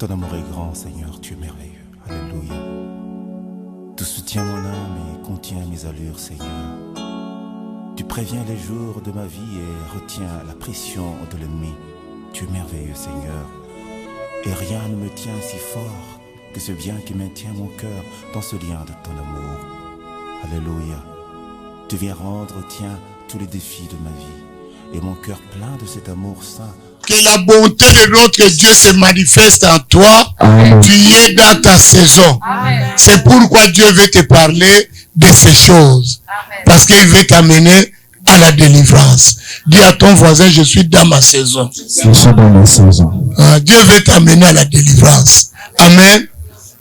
Ton amour est grand, Seigneur, tu es merveilleux. Alléluia. Tu soutiens mon âme et contiens mes allures, Seigneur. Tu préviens les jours de ma vie et retiens la pression de l'ennemi. Tu es merveilleux, Seigneur. Et rien ne me tient si fort que ce bien qui maintient mon cœur dans ce lien de ton amour. Alléluia. Tu viens rendre, tiens, tous les défis de ma vie. Et mon cœur plein de cet amour saint. Que la bonté de notre Dieu se manifeste en toi. Amen. Tu y es dans ta saison. C'est pourquoi Dieu veut te parler de ces choses. Amen. Parce qu'il veut t'amener à la délivrance. Dis à ton voisin, je suis dans ma saison. Je suis dans ma saison. Dieu veut t'amener à la délivrance. Amen.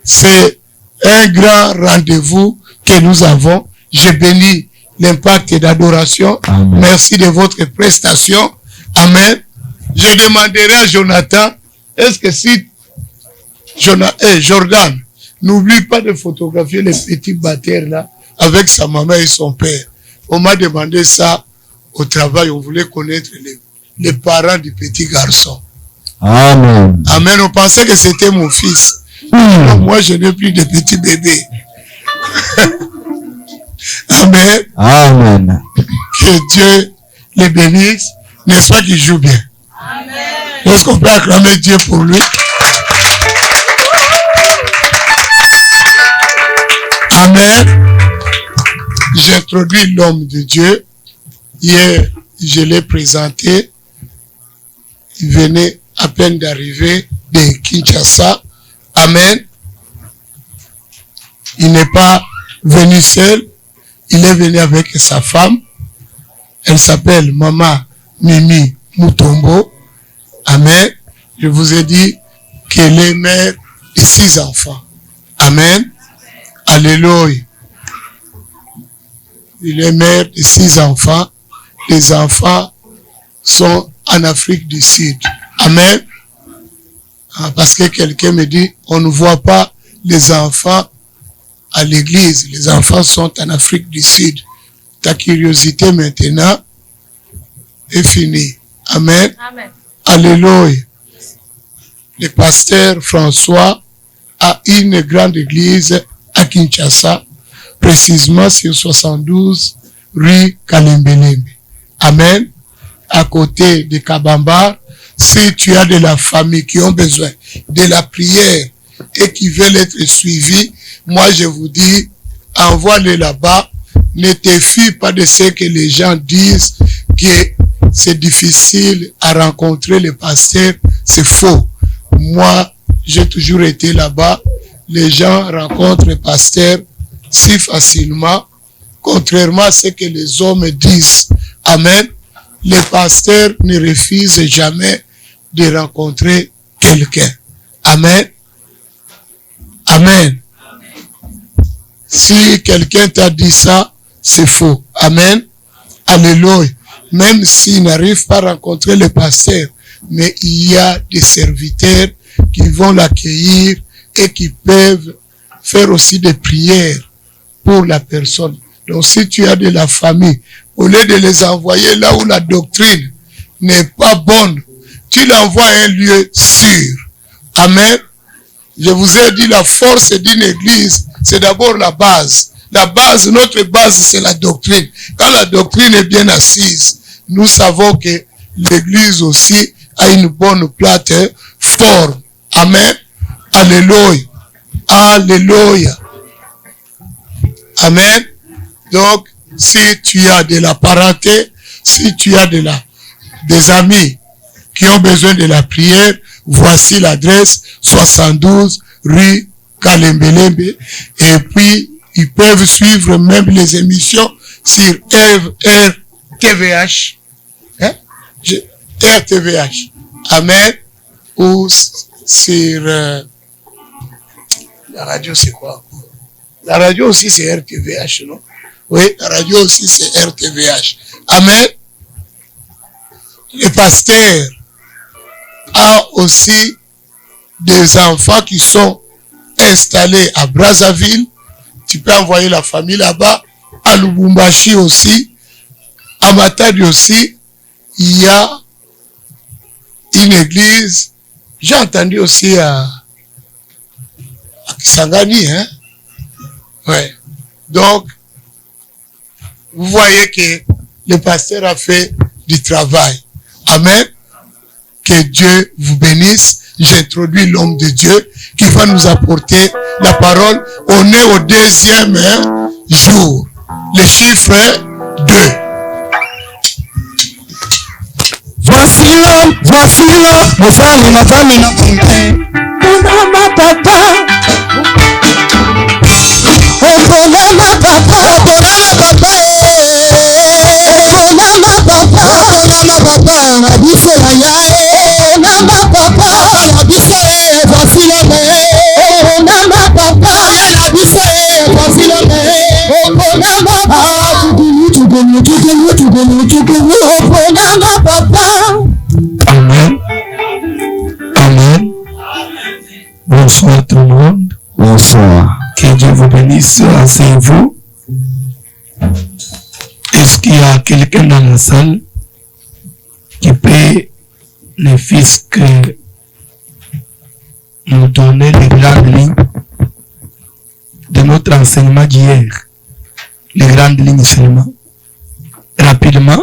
C'est un grand rendez-vous que nous avons. Je bénis l'impact d'adoration. Merci de votre prestation. Amen. Je demanderai à Jonathan, est-ce que si Jordan, n'oublie pas de photographier les petits batteurs là, avec sa maman et son père. On m'a demandé ça au travail, on voulait connaître les parents du petit garçon. Amen. Amen, on pensait que c'était mon fils. Donc, moi, je n'ai plus de petits bébés. Amen. Amen. Que Dieu les bénisse. N'est-ce pas qu'il joue bien? Amen. Est-ce qu'on peut acclamer Dieu pour lui? Amen. J'introduis l'homme de Dieu. Hier, je l'ai présenté. Il venait à peine d'arriver de Kinshasa. Amen. Il n'est pas venu seul. Il est venu avec sa femme. Elle s'appelle Maman Mimi Mutombo. Amen. Je vous ai dit qu'elle est mère de 6 enfants. Amen. Alléluia. Il est mère de 6 enfants. Les enfants sont en Afrique du Sud. Amen. Parce que quelqu'un me dit, on ne voit pas les enfants à l'église. Les enfants sont en Afrique du Sud. Ta curiosité maintenant est finie. Amen. Amen. Alléluia. Le pasteur François a une grande église à Kinshasa, précisément sur 72 rue Kalembelembe. Amen. À côté de Kabamba, si tu as de la famille qui ont besoin de la prière et qui veulent être suivis, moi je vous dis, envoie-les là-bas. Ne te fie pas de ce que les gens disent que c'est difficile à rencontrer les pasteurs. C'est faux. Moi, j'ai toujours été là-bas. Les gens rencontrent les pasteurs si facilement, contrairement à ce que les hommes disent. Amen. Les pasteurs ne refusent jamais de rencontrer quelqu'un. Amen. Amen. Si quelqu'un t'a dit ça, c'est faux. Amen. Alléluia. Même s'il n'arrive pas à rencontrer le pasteur, mais il y a des serviteurs qui vont l'accueillir et qui peuvent faire aussi des prières pour la personne. Donc si tu as de la famille, au lieu de les envoyer là où la doctrine n'est pas bonne, tu l'envoies à un lieu sûr. Amen. Je vous ai dit, la force d'une église, c'est d'abord la base. La base, notre base, c'est la doctrine. Quand la doctrine est bien assise, nous savons que l'église aussi a une bonne plateforme. Amen. Alléluia. Alléluia. Amen. Donc, si tu as de la parenté, si tu as des amis qui ont besoin de la prière, voici l'adresse 72 rue Kalembelembe. Et puis, ils peuvent suivre même les émissions sur RTVH. Hein? RTVH. Amen. Ou sur... la radio, c'est quoi? La radio aussi, c'est RTVH, non? Oui, la radio aussi, c'est RTVH. Amen. Le pasteur a aussi des enfants qui sont installés à Brazzaville. Tu peux envoyer la famille là-bas. À Lubumbashi aussi. À Matadi aussi. Il y a une église. J'ai entendu aussi à Kisangani, hein? Ouais. Donc, vous voyez que le pasteur a fait du travail. Amen. Que Dieu vous bénisse. J'introduis l'homme de Dieu qui va nous apporter la parole. On est au deuxième jour. Le chiffre 2. Voici l'homme, mon frère, ma femme, ma fontaine. Ma papa. Ma papa. Amen. Amen. Bonsoir tout le monde. Bonsoir. Que Dieu vous bénisse. Asseyez-vous. Est-ce qu'il y a quelqu'un dans la salle qui peut, ne fût-ce que nous donner les grandes lignes de notre enseignement d'hier? Les grandes lignes seulement. Rapidement,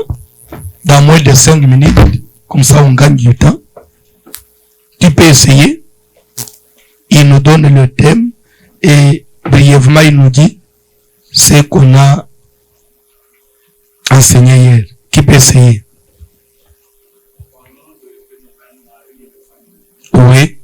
dans moins de 5 minutes, comme ça on gagne du temps. Tu peux essayer. Il nous donne le thème et brièvement il nous dit ce qu'on a enseigné hier. Qui peut essayer? Oui.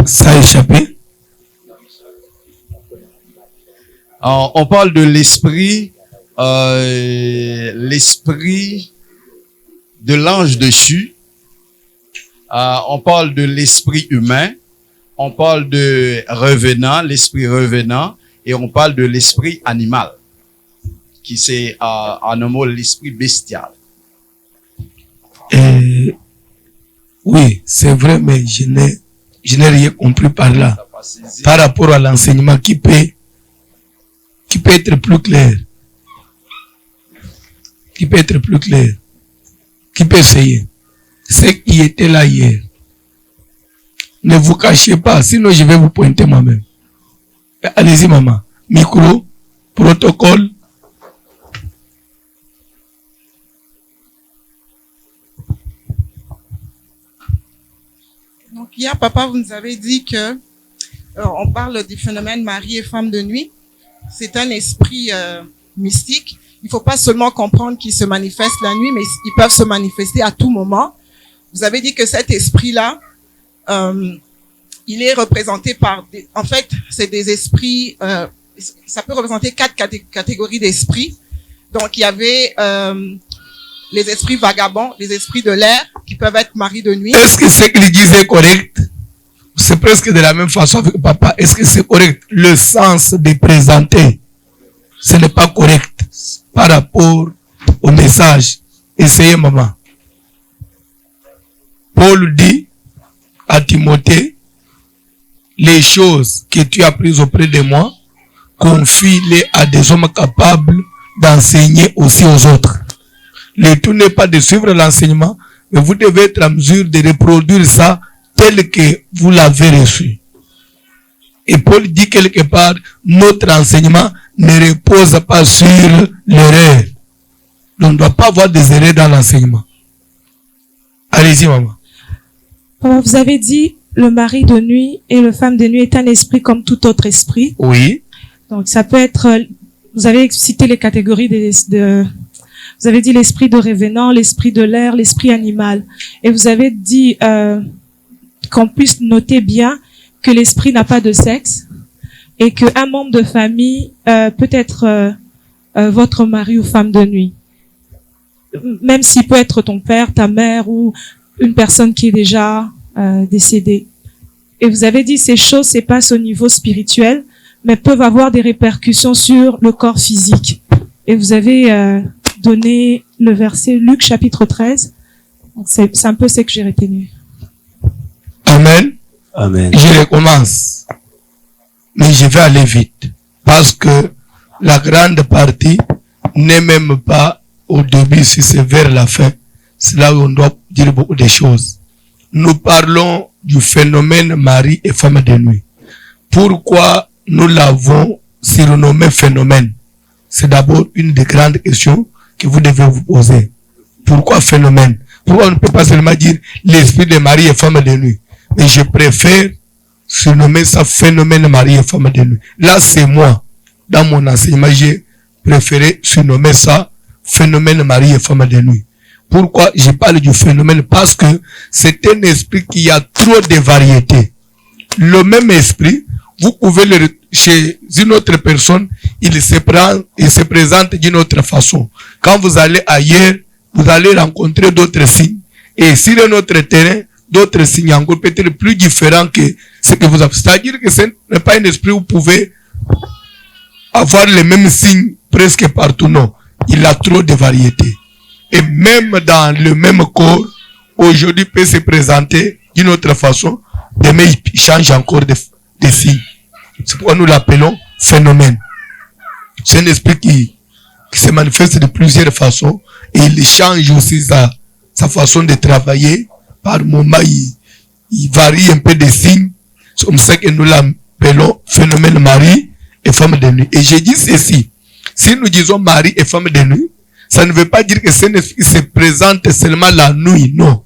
Ça a échappé. Alors, on parle de l'esprit, l'esprit de l'ange déchu. On parle de l'esprit humain. On parle de revenant, l'esprit revenant, et on parle de l'esprit animal, qui c'est en un mot l'esprit bestial. Oui, c'est vrai, mais je n'ai rien compris par là. Par rapport à l'enseignement qui peut être plus clair. Qui peut être plus clair. Qui peut essayer. Ce qui était là hier. Ne vous cachez pas, sinon je vais vous pointer moi-même. Allez-y, maman. Micro, protocole. Donc hier, papa, vous nous avez dit que on parle du phénomène mari et femme de nuit. C'est un esprit mystique. Il ne faut pas seulement comprendre qu'il se manifeste la nuit, mais ils peuvent se manifester à tout moment. Vous avez dit que cet esprit-là, il est représenté par en fait, c'est des esprits, ça peut représenter 4 catégories d'esprits. Donc, il y avait les esprits vagabonds, les esprits de l'air, qui peuvent être maris de nuit. Est-ce que ce qu'il disait est correct? C'est presque de la même façon avec papa. Est-ce que c'est correct? Le sens de présenter, ce n'est pas correct par rapport au message. Essayez, maman. Paul dit à Timothée, les choses que tu as prises auprès de moi, confie-les à des hommes capables d'enseigner aussi aux autres. Le tout n'est pas de suivre l'enseignement, mais vous devez être en mesure de reproduire ça tel que vous l'avez reçu. Et Paul dit quelque part, notre enseignement ne repose pas sur l'erreur. On ne doit pas avoir des erreurs dans l'enseignement. Allez-y, maman. Vous avez dit, le mari de nuit et le femme de nuit est un esprit comme tout autre esprit. Oui. Donc, ça peut être, vous avez cité les catégories vous avez dit l'esprit de revenant, l'esprit de l'air, l'esprit animal. Et vous avez dit qu'on puisse noter bien que l'esprit n'a pas de sexe et qu'un membre de famille peut être votre mari ou femme de nuit. Même s'il peut être ton père, ta mère ou une personne qui est déjà décédée. Et vous avez dit ces choses se passent au niveau spirituel, mais peuvent avoir des répercussions sur le corps physique. Et vous avez donné le verset Luc chapitre 13. Donc c'est un peu ce que j'ai retenu. Amen. Amen. Je recommence. Mais je vais aller vite. Parce que la grande partie n'est même pas au début, si c'est vers la fin. C'est là où on doit dire beaucoup de choses. Nous parlons du phénomène mari et femme de nuit. Pourquoi nous l'avons surnommé phénomène? C'est d'abord une des grandes questions que vous devez vous poser. Pourquoi phénomène? Pourquoi on ne peut pas seulement dire l'esprit de mari et femme de nuit? Mais je préfère surnommer ça phénomène mari et femme de nuit. Là, c'est moi. Dans mon enseignement, j'ai préféré surnommer ça phénomène mari et femme de nuit. Pourquoi je parle du phénomène? Parce que c'est un esprit qui a trop de variétés. Le même esprit, vous pouvez le chez une autre personne, il se présente d'une autre façon. Quand vous allez ailleurs, vous allez rencontrer d'autres signes. Et sur un autre terrain, d'autres signes encore peut-être plus différents que ce que vous avez. C'est-à-dire que ce n'est pas un esprit où vous pouvez avoir les mêmes signes presque partout. Non. Il a trop de variétés. Et même dans le même corps, aujourd'hui peut se présenter d'une autre façon. Demain, il change encore de signes. C'est pourquoi nous l'appelons phénomène. C'est un esprit qui se manifeste de plusieurs façons et il change aussi sa façon de travailler. Par moment, il varie un peu des signes. C'est comme ça que nous l'appelons phénomène mari et femme de nuit. Et j'ai dit ceci. Si nous disons mari et femme de nuit, ça ne veut pas dire que c'est un esprit qui se présente seulement la nuit. Non.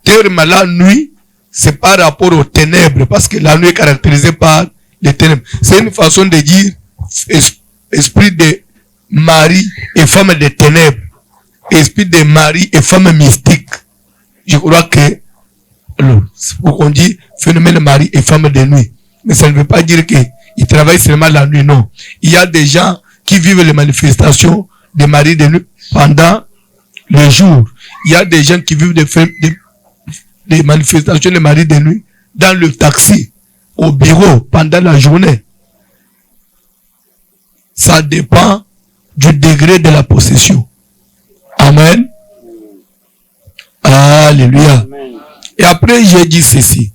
Théoriquement, la nuit, c'est par rapport aux ténèbres, parce que la nuit est caractérisée par les ténèbres. C'est une façon de dire esprit de mari et femme de ténèbres, esprit de mari et femme mystique. Je crois que, c'est pourquoi on dit phénomène mari et femme de nuit. Mais ça ne veut pas dire qu'ils travaillent seulement la nuit, non. Il y a des gens qui vivent les manifestations des maris de nuit pendant le jour. Il y a des gens qui vivent des manifestations des maris de nuit dans le taxi, au bureau, pendant la journée. Ça dépend du degré de la possession. Amen. Alléluia. Et après, j'ai dit ceci.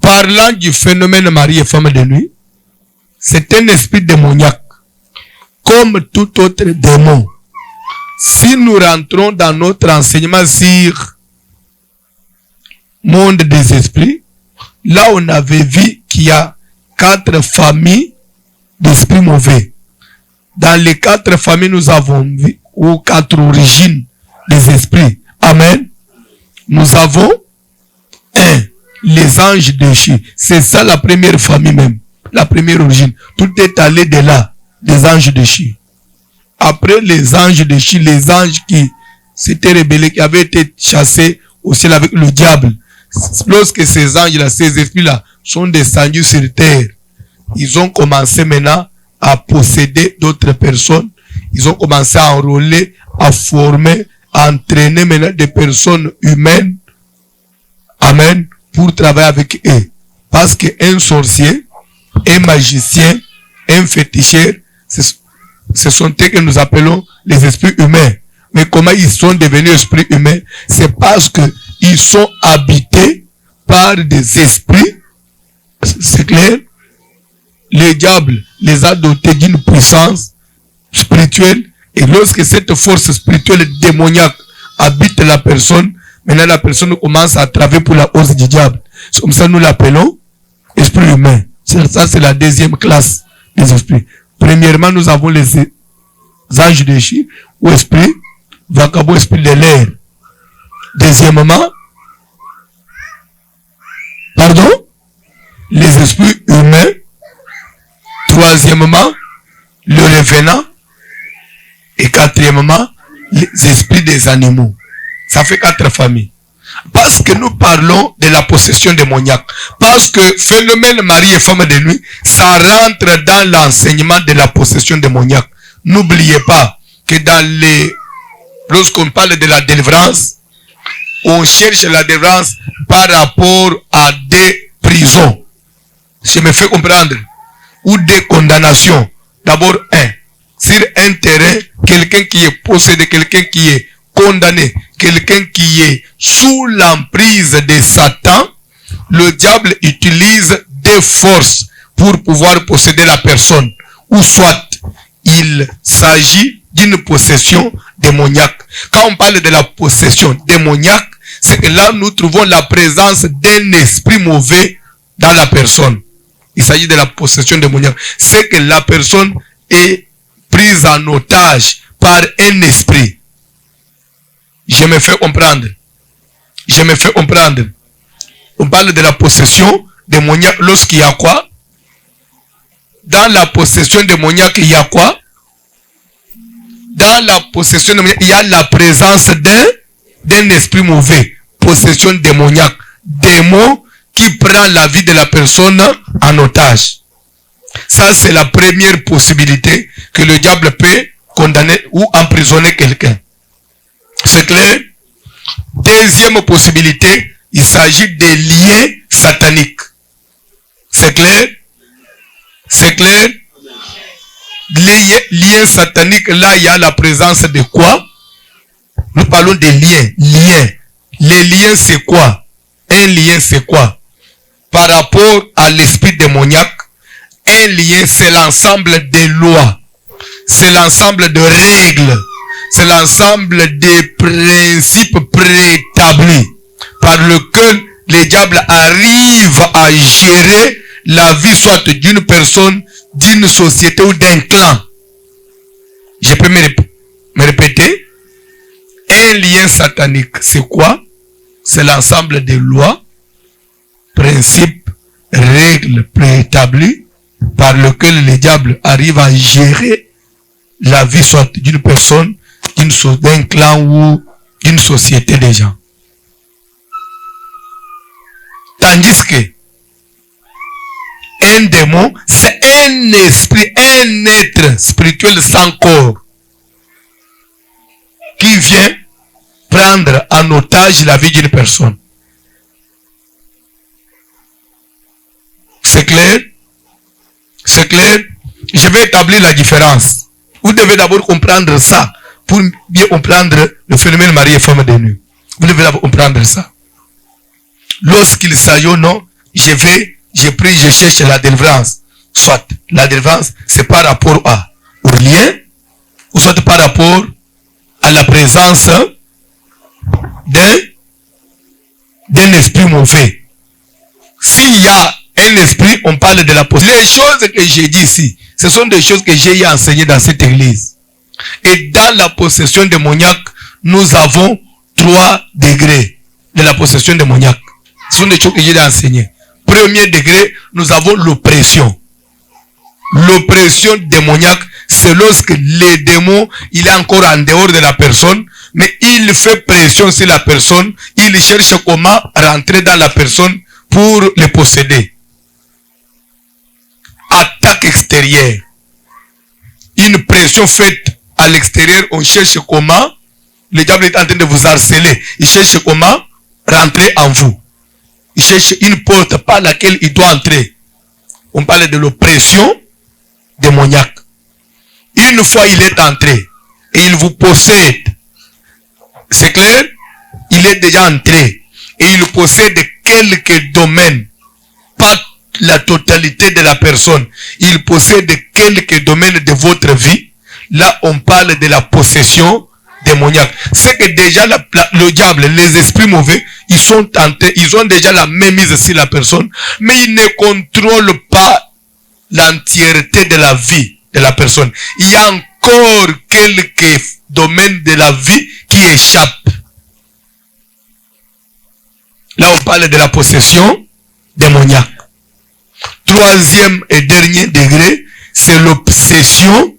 Parlant du phénomène mari et femme de nuit, c'est un esprit démoniaque. Comme tout autre démon. Si nous rentrons dans notre enseignement sur monde des esprits, là on avait vu qu'il y a 4 familles d'esprits mauvais. Dans les 4 familles, nous avons vu, ou 4 origines des esprits. Amen. Nous avons les anges déchus. C'est ça la première famille même. La première origine. Tout est allé de là. Les anges déchus. Après les anges déchus, les anges qui s'étaient rebellés, qui avaient été chassés au ciel avec le diable. Lorsque ces anges-là, ces esprits-là sont descendus sur terre, ils ont commencé maintenant à posséder d'autres personnes. Ils ont commencé à enrôler, à former, à entraîner maintenant des personnes humaines. Amen. Pour travailler avec eux. Parce qu'un sorcier, un magicien, un féticheur, ce sont eux que nous appelons les esprits humains. Mais comment ils sont devenus esprits humains? C'est parce que ils sont habités par des esprits. C'est clair? Le diable les a dotés d'une puissance spirituelle. Et lorsque cette force spirituelle démoniaque habite la personne, maintenant la personne commence à travailler pour la hausse du diable. C'est comme ça que nous l'appelons esprit humain. Ça, c'est la deuxième classe des esprits. Premièrement, nous avons les anges déchus ou esprit, vagabond, esprit de l'air. Deuxièmement, les esprits humains. Troisièmement, le revenant. Et quatrièmement, les esprits des animaux. Ça fait 4 familles. Parce que nous parlons de la possession démoniaque. Parce que phénomène mari et femme de nuit, ça rentre dans l'enseignement de la possession démoniaque. N'oubliez pas que lorsqu'on parle de la délivrance, on cherche la délivrance par rapport à des prisons. Je me fais comprendre. ou des condamnations. D'abord, sur un terrain, quelqu'un qui est possédé, quelqu'un qui est condamné, quelqu'un qui est sous l'emprise de Satan, le diable utilise des forces pour pouvoir posséder la personne. Ou soit, il s'agit d'une possession démoniaque. Quand on parle de la possession démoniaque, c'est que là, nous trouvons la présence d'un esprit mauvais dans la personne. Il s'agit de la possession démoniaque. C'est que la personne est prise en otage par un esprit. Je me fais comprendre. Je me fais comprendre. On parle de la possession démoniaque lorsqu'il y a quoi? Dans la possession démoniaque, il y a quoi? Dans la possession démoniaque, il y a la présence d'un esprit mauvais. Possession démoniaque. Démon qui prend la vie de la personne en otage. Ça, c'est la première possibilité que le diable peut condamner ou emprisonner quelqu'un. C'est clair? Deuxième possibilité, il s'agit des liens sataniques. C'est clair? C'est clair? Les liens sataniques, là, il y a la présence de quoi? Nous parlons des liens. Liens. Les liens, c'est quoi? Un lien, c'est quoi? Par rapport à l'esprit démoniaque, un lien, c'est l'ensemble des lois. C'est l'ensemble de règles. C'est l'ensemble des principes préétablis par lequel les diables arrivent à gérer la vie soit d'une personne, d'une société ou d'un clan. Je peux me répéter? Un lien satanique, c'est quoi? C'est l'ensemble des lois, principes, règles préétablies par lequel les diables arrivent à gérer la vie soit d'une personne, d'un clan ou d'une société de gens. Tandis que un démon, c'est un esprit, un être spirituel sans corps qui vient prendre en otage la vie d'une personne. C'est clair? C'est clair? Je vais établir la différence. Vous devez d'abord comprendre ça pour bien comprendre le phénomène mari et femme de nuit. Vous devez d'abord comprendre ça. Lorsqu'il s'agit ou non, je prie, je cherche la délivrance. Soit la délivrance, c'est par rapport au lien, ou soit par rapport à la présence d'un esprit mauvais. S'il y a un esprit, on parle de la possession. Les choses que j'ai dit ici, ce sont des choses que j'ai enseignées dans cette église. Et dans la possession démoniaque, nous avons 3 degrés de la possession démoniaque. Ce sont des choses que j'ai enseignées. Premier degré, nous avons l'oppression. L'oppression démoniaque, c'est lorsque le démon, il est encore en dehors de la personne, mais il fait pression sur la personne, il cherche comment rentrer dans la personne pour le posséder. Attaque extérieure. Une pression faite à l'extérieur, on cherche comment, le diable est en train de vous harceler, il cherche comment rentrer en vous. Il cherche une porte par laquelle il doit entrer. On parle de l'oppression démoniaque. Une fois il est entré et il vous possède, c'est clair? Il est déjà entré et il possède quelques domaines, pas la totalité de la personne. Il possède quelques domaines de votre vie. Là, on parle de la possession démoniaque. C'est que déjà le diable, les esprits mauvais, ils ont déjà la même mise sur la personne, mais ils ne contrôlent pas l'entièreté de la vie de la personne. Il y a encore quelques domaines de la vie qui échappent. Là, on parle de la possession démoniaque. Troisième et dernier degré, c'est l'obsession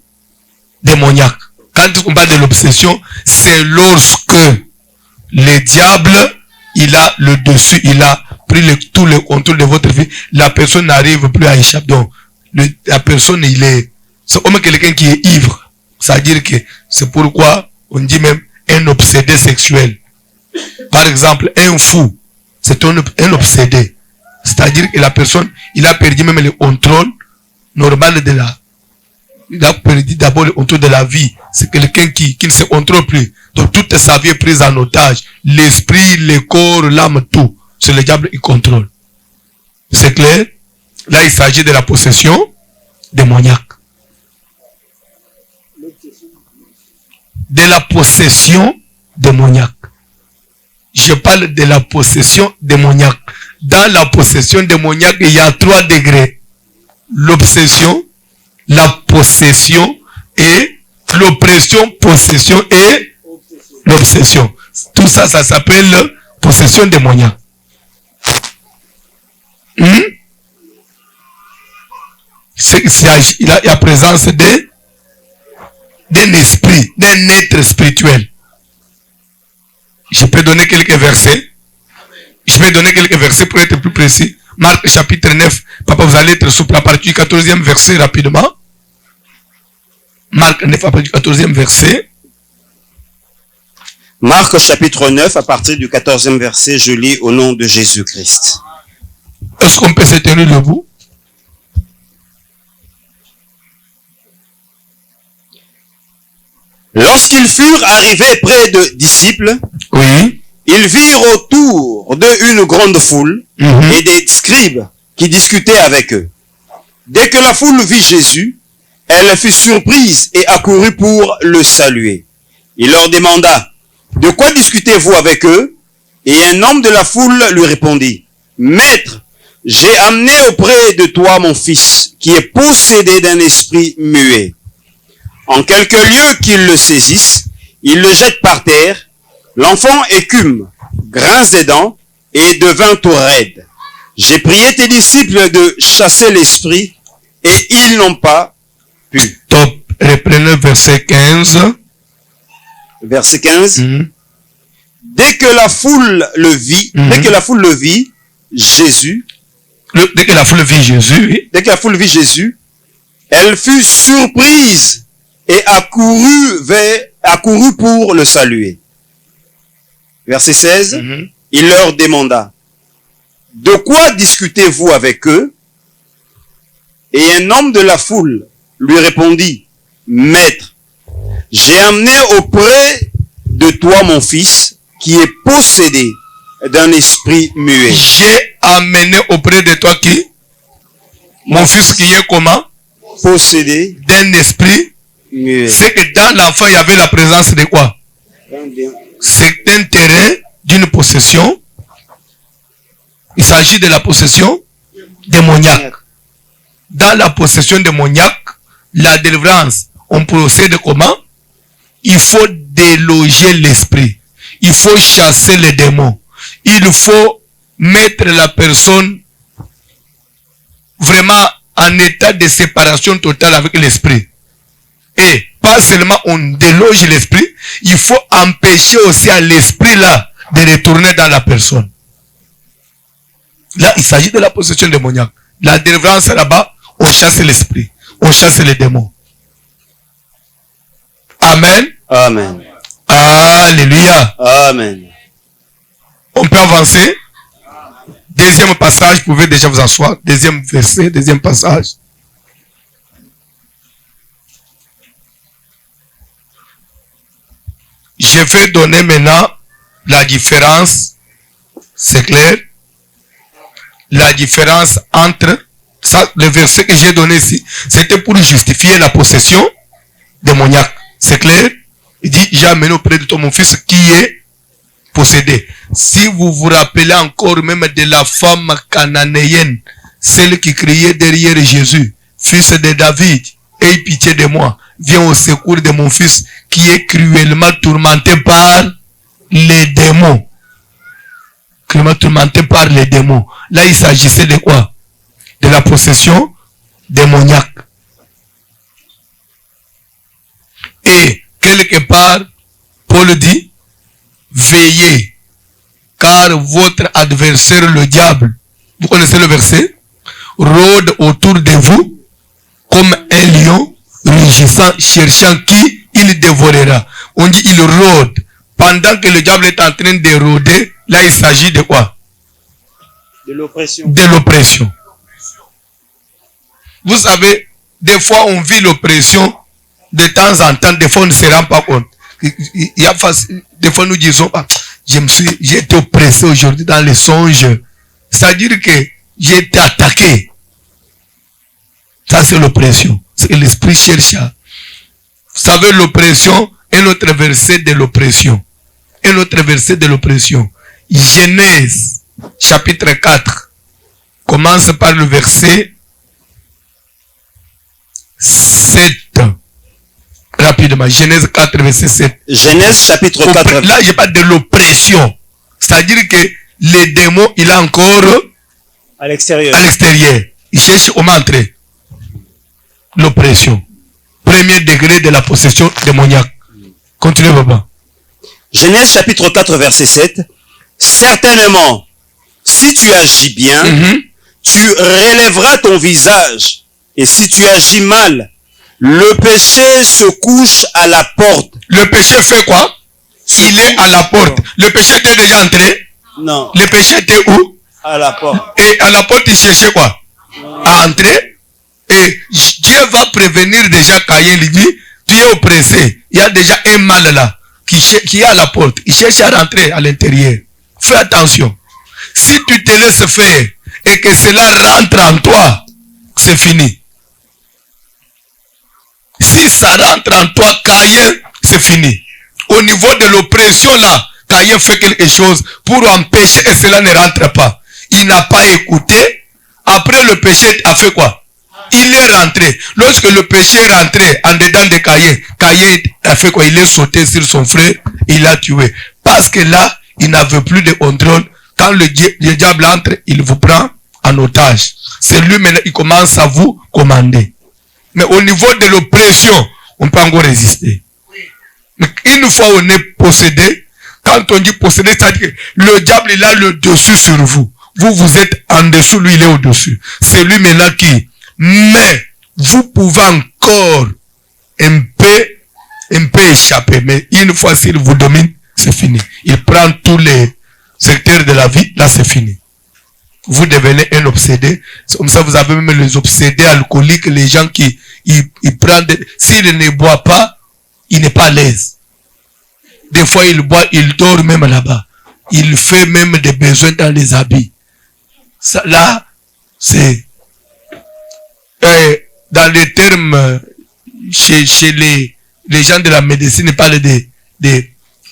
démoniaque. Quand on parle de l'obsession, c'est lorsque le diable, il a le dessus, il a pris tout le contrôle de votre vie, la personne n'arrive plus à échapper. Donc, la personne, c'est comme quelqu'un qui est ivre. C'est-à-dire que c'est pourquoi on dit même un obsédé sexuel. Par exemple, un fou, c'est un obsédé. C'est-à-dire que la personne, il a perdu même le contrôle normale de la... Il a perdu d'abord autour de la vie. C'est quelqu'un qui ne se contrôle plus. Donc toute sa vie est prise en otage. L'esprit, le corps, l'âme, tout. C'est le diable qui contrôle. C'est clair? Là, il s'agit de la possession démoniaque. De la possession démoniaque. Je parle de la possession démoniaque. Dans la possession démoniaque, il y a 3 degrés. L'obsession, la possession et l'oppression, possession et l'obsession. Tout ça, ça s'appelle possession démoniaque. Il y a présence d'un esprit, d'un être spirituel. Je peux donner quelques versets. Je vais donner quelques versets pour être plus précis. Marc chapitre 9. Papa, vous allez être souple à partir du 14e verset rapidement. Marc 9 à partir du 14e verset. Marc chapitre 9 à partir du 14e verset, je lis au nom de Jésus-Christ. Est-ce qu'on peut se tenir debout? Lorsqu'ils furent arrivés près de disciples, Oui. ils virent autour d'eux une grande foule et des scribes qui discutaient avec eux. Dès que la foule vit Jésus, elle fut surprise et accourut pour le saluer. Il leur demanda, « De quoi discutez-vous avec eux ?» Et un homme de la foule lui répondit, « Maître, j'ai amené auprès de toi mon fils, qui est possédé d'un esprit muet. En quelque lieu qu'il le saisisse, il le jette par terre. L'enfant écume, grince des dents et devint tout raide. J'ai prié tes disciples de chasser l'esprit et ils n'ont pas pu. » Top. Reprenez verset 15. Verset 15. Dès que la foule le vit, Jésus, Dès que la foule vit Jésus, dès que la foule vit Jésus, elle fut surprise et accourut pour le saluer. Verset 16. Il leur demanda, « De quoi discutez-vous avec eux ?» Et un homme de la foule lui répondit, « Maître, j'ai amené auprès de toi mon fils qui est possédé d'un esprit muet. » J'ai amené auprès de toi qui? Mon fils qui est comment? Possédé D'un esprit muet. C'est que dans l'enfant, il y avait la présence de quoi? C'est un terrain d'une possession. Il s'agit de la possession démoniaque. Dans la possession démoniaque, la délivrance, on procède comment? Il faut déloger l'esprit. Il faut chasser les démons. Il faut mettre la personne vraiment en état de séparation totale avec l'esprit. Et pas seulement on déloge l'esprit, il faut empêcher aussi à l'esprit là de retourner dans la personne. Là, il s'agit de la possession démoniaque. La délivrance là-bas, on chasse l'esprit, on chasse les démons. Amen. Amen. Alléluia. Amen. On peut avancer. Deuxième passage, vous pouvez déjà vous asseoir. Deuxième verset, deuxième passage. Je vais donner maintenant la différence, c'est clair, la différence entre, ça, le verset que j'ai donné ici, c'était pour justifier la possession démoniaque. C'est clair? Il dit, j'ai amené auprès de toi mon fils qui est possédé. Si vous vous rappelez encore même de la femme cananéenne, celle qui criait derrière Jésus, fils de David, aie pitié de moi, viens au secours de mon fils qui est cruellement tourmenté par les démons. Cruellement tourmenté par les démons. Là, il s'agissait de quoi? De la possession démoniaque. Et quelque part, Paul dit, veillez, car votre adversaire, le diable, vous connaissez le verset, rôde autour de vous comme un lion rugissant, cherchant qui il dévorera. On dit il rôde. Pendant que le diable est en train de rôder, là il s'agit de quoi? De l'oppression. De l'oppression. Vous savez, des fois on vit l'oppression de temps en temps, des fois on ne se rend pas compte. Des fois nous disons, ah, j'ai été oppressé aujourd'hui dans les songes. C'est-à-dire que j'ai été attaqué. Ça c'est l'oppression. C'est que l'esprit cherche à... Vous savez, l'oppression, un autre verset de l'oppression. Un autre verset de l'oppression. Genèse, chapitre 4. Commence par le verset 7. Rapidement. Genèse 4, verset 7. Genèse chapitre 4. Là, je parle de l'oppression. C'est-à-dire que les démons, il a encore À l'extérieur. à l'extérieur. Il cherche comment entrer. L'oppression. Premier degré de la possession démoniaque. Continuez, papa. Genèse chapitre 4 verset 7. Certainement, si tu agis bien, tu relèveras ton visage. Et si tu agis mal, le péché se couche à la porte. Le péché fait quoi? Il est à la porte. Le péché était déjà entré. Non, Le péché était où? à la porte. Et à la porte, il cherchait quoi? À entrer. Et Dieu va prévenir déjà Caïn, lui dit, tu es oppressé. Il y a déjà un mal là, qui est à la porte. Il cherche à rentrer à l'intérieur. Fais attention. Si tu te laisses faire, et que cela rentre en toi, c'est fini. Si ça rentre en toi, Caïn, c'est fini. Au niveau de l'oppression là, Caïn fait quelque chose pour empêcher et cela ne rentre pas. Il n'a pas écouté. Après le péché a fait quoi? Il est rentré. Lorsque le péché est rentré en dedans de Caïn, Caïn a fait quoi? Il est sauté sur son frère, il l'a tué. Parce que là, il n'avait plus de contrôle. Quand le diable entre, il vous prend en otage. C'est lui maintenant, il commence à vous commander. Mais au niveau de l'oppression, on peut encore résister. Mais une fois on est possédé, quand on dit possédé, c'est-à-dire que le diable, il a le dessus sur vous. Vous, vous êtes en dessous, lui, il est au-dessus. C'est lui maintenant qui... Mais, vous pouvez encore un peu échapper. Mais une fois s'il vous domine, c'est fini. Il prend tous les secteurs de la vie, là c'est fini. Vous devenez un obsédé. Comme ça, vous avez même les obsédés alcooliques, les gens qui ils prennent... S'il ne boit pas, il n'est pas à l'aise. Des fois, il boit, il dort même là-bas. Il fait même des besoins dans les habits. Ça, là, c'est... dans les termes, chez les gens de la médecine, ils parlent de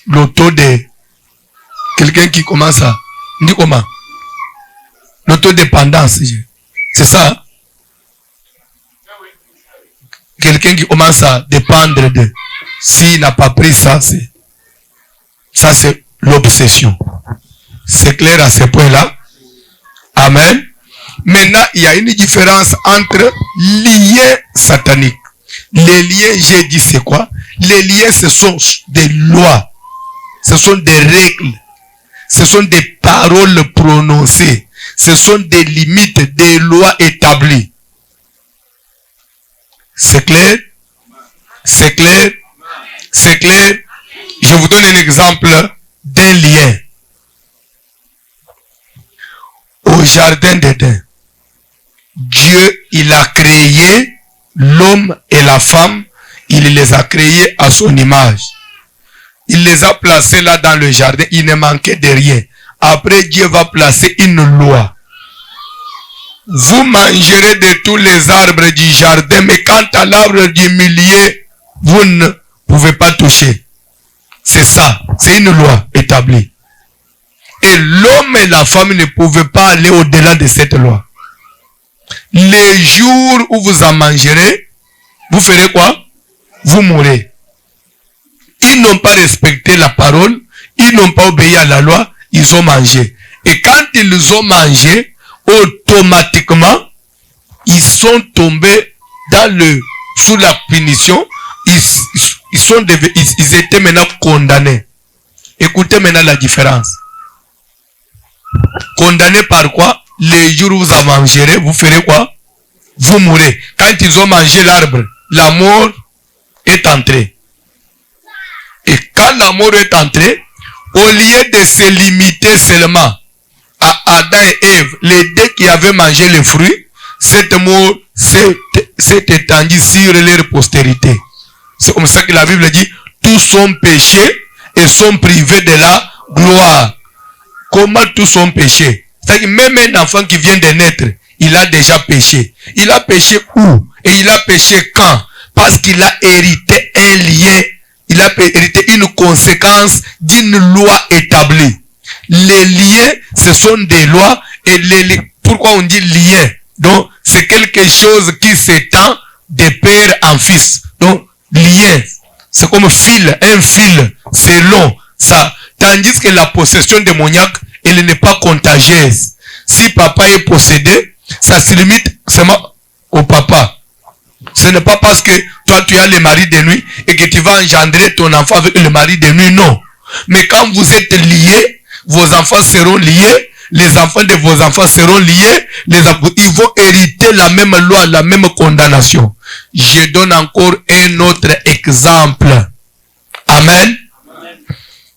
l'auto de quelqu'un qui commence à... On dit comment? L'autodépendance. C'est ça? Quelqu'un qui commence à dépendre de... S'il n'a pas pris ça, c'est l'obsession. C'est clair à ce point-là? Amen. Maintenant, il y a une différence entre liens sataniques. Les liens, j'ai dit c'est quoi? Les liens, ce sont des lois. Ce sont des règles. Ce sont des paroles prononcées. Ce sont des limites, des lois établies. C'est clair? C'est clair? C'est clair? Je vous donne un exemple d'un lien. Au jardin d'Éden, Dieu, il a créé l'homme et la femme, il les a créés à son image. Il les a placés là dans le jardin, il ne manquait de rien. Après, Dieu va placer une loi. Vous mangerez de tous les arbres du jardin, mais quant à l'arbre du milieu, vous ne pouvez pas toucher. C'est ça, c'est une loi établie. Et l'homme et la femme ne pouvaient pas aller au-delà de cette loi. Les jours où vous en mangerez, vous ferez quoi? Vous mourrez. Ils n'ont pas respecté la parole, ils n'ont pas obéi à la loi, ils ont mangé. Et quand ils ont mangé, automatiquement, ils sont tombés sous la punition, ils étaient maintenant condamnés. Écoutez maintenant la différence. Condamné par quoi? Les jours où vous en mangerez, vous ferez quoi? Vous mourrez. Quand ils ont mangé l'arbre, la mort est entrée. Et quand la mort est entrée, au lieu de se limiter seulement à Adam et Ève, les deux qui avaient mangé les fruits, cette mort s'est étendue sur leur postérité. C'est comme ça que la Bible dit, tous sont péchés et sont privés de la gloire. Comment tous sont péchés? C'est-à-dire même un enfant qui vient de naître, il a déjà péché. Il a péché où? Et il a péché quand? Parce qu'il a hérité un lien, il a hérité une conséquence d'une loi établie. Les liens, ce sont des lois, et pourquoi on dit lien? Donc, c'est quelque chose qui s'étend de père en fils. Donc, lien, c'est comme fil, un fil, c'est long, ça. Tandis que la possession démoniaque, elle n'est pas contagieuse. Si papa est possédé, ça se limite seulement au papa. Ce n'est pas parce que toi tu as le mari de nuit et que tu vas engendrer ton enfant avec le mari de nuit, non. Mais quand vous êtes liés, vos enfants seront liés, les enfants de vos enfants seront liés, ils vont hériter la même loi, la même condamnation. Je donne encore un autre exemple. Amen.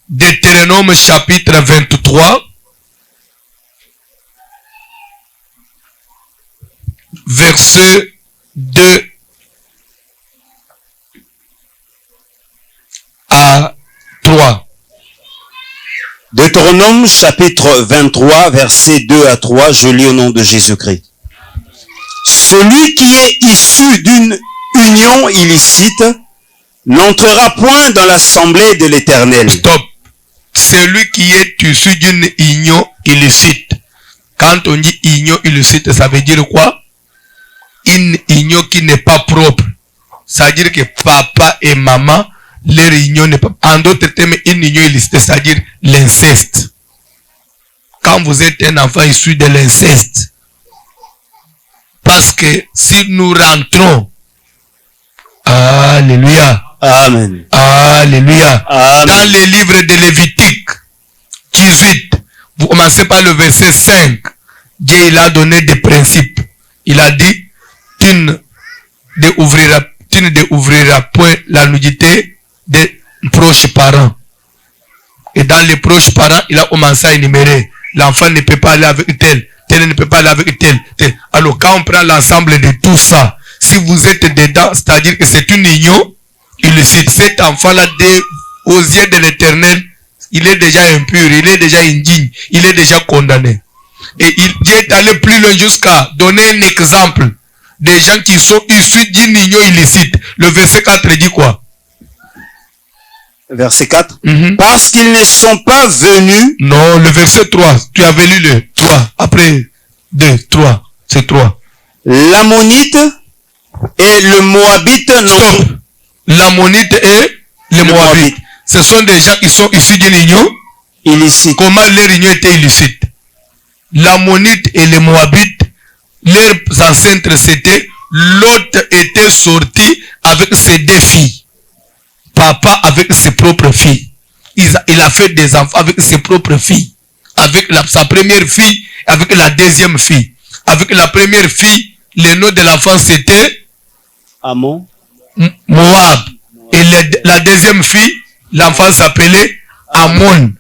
Deutéronome chapitre 23. Verset 2 à 3. Deutéronome chapitre 23, verset 2 à 3, je lis au nom de Jésus-Christ. Celui qui est issu d'une union illicite n'entrera point dans l'assemblée de l'Éternel. Stop. Celui qui est issu d'une union illicite. Quand on dit union illicite, ça veut dire quoi? Une union qui n'est pas propre. Ça veut dire que papa et maman, leur union n'est pas... En d'autres termes, une union illicite, c'est-à-dire l'inceste. Quand vous êtes un enfant issu de l'inceste, parce que si nous rentrons, alléluia, Amen. Alléluia, Amen. Dans les livres de Lévitique 18, vous commencez par le verset 5, Dieu il a donné des principes. Il a dit, tu ne ouvriras point la nudité des proches parents. Et dans les proches parents, il a commencé à énumérer. L'enfant ne peut pas aller avec tel, tel ne peut pas aller avec tel, tel. Alors quand on prend l'ensemble de tout ça, si vous êtes dedans, c'est-à-dire que c'est une union illicite. Cet enfant-là, aux yeux de l'Éternel, il est déjà impur, il est déjà indigne, il est déjà condamné. Et Dieu est allé plus loin jusqu'à donner un exemple des gens qui sont issus d'une union illicite. Le verset 4 dit quoi? Verset 4. Parce qu'ils ne sont pas venus. Non, le verset 3. Tu avais lu le 3. Après 2, 3. C'est 3. L'Ammonite et le Moabite non. Stop. L'Ammonite et le Moabite. Ce sont des gens qui sont issus d'une union illicite. Comment leur union était illicite? L'Ammonite et les Moabites, leurs ancêtres c'était, l'autre était sorti avec ses deux filles. Papa avec ses propres filles. Il a fait des enfants avec ses propres filles. Avec sa première fille, avec la deuxième fille. Avec la première fille, le nom de l'enfant c'était Ammon. Moab. Et la deuxième fille, l'enfant s'appelait Ammon.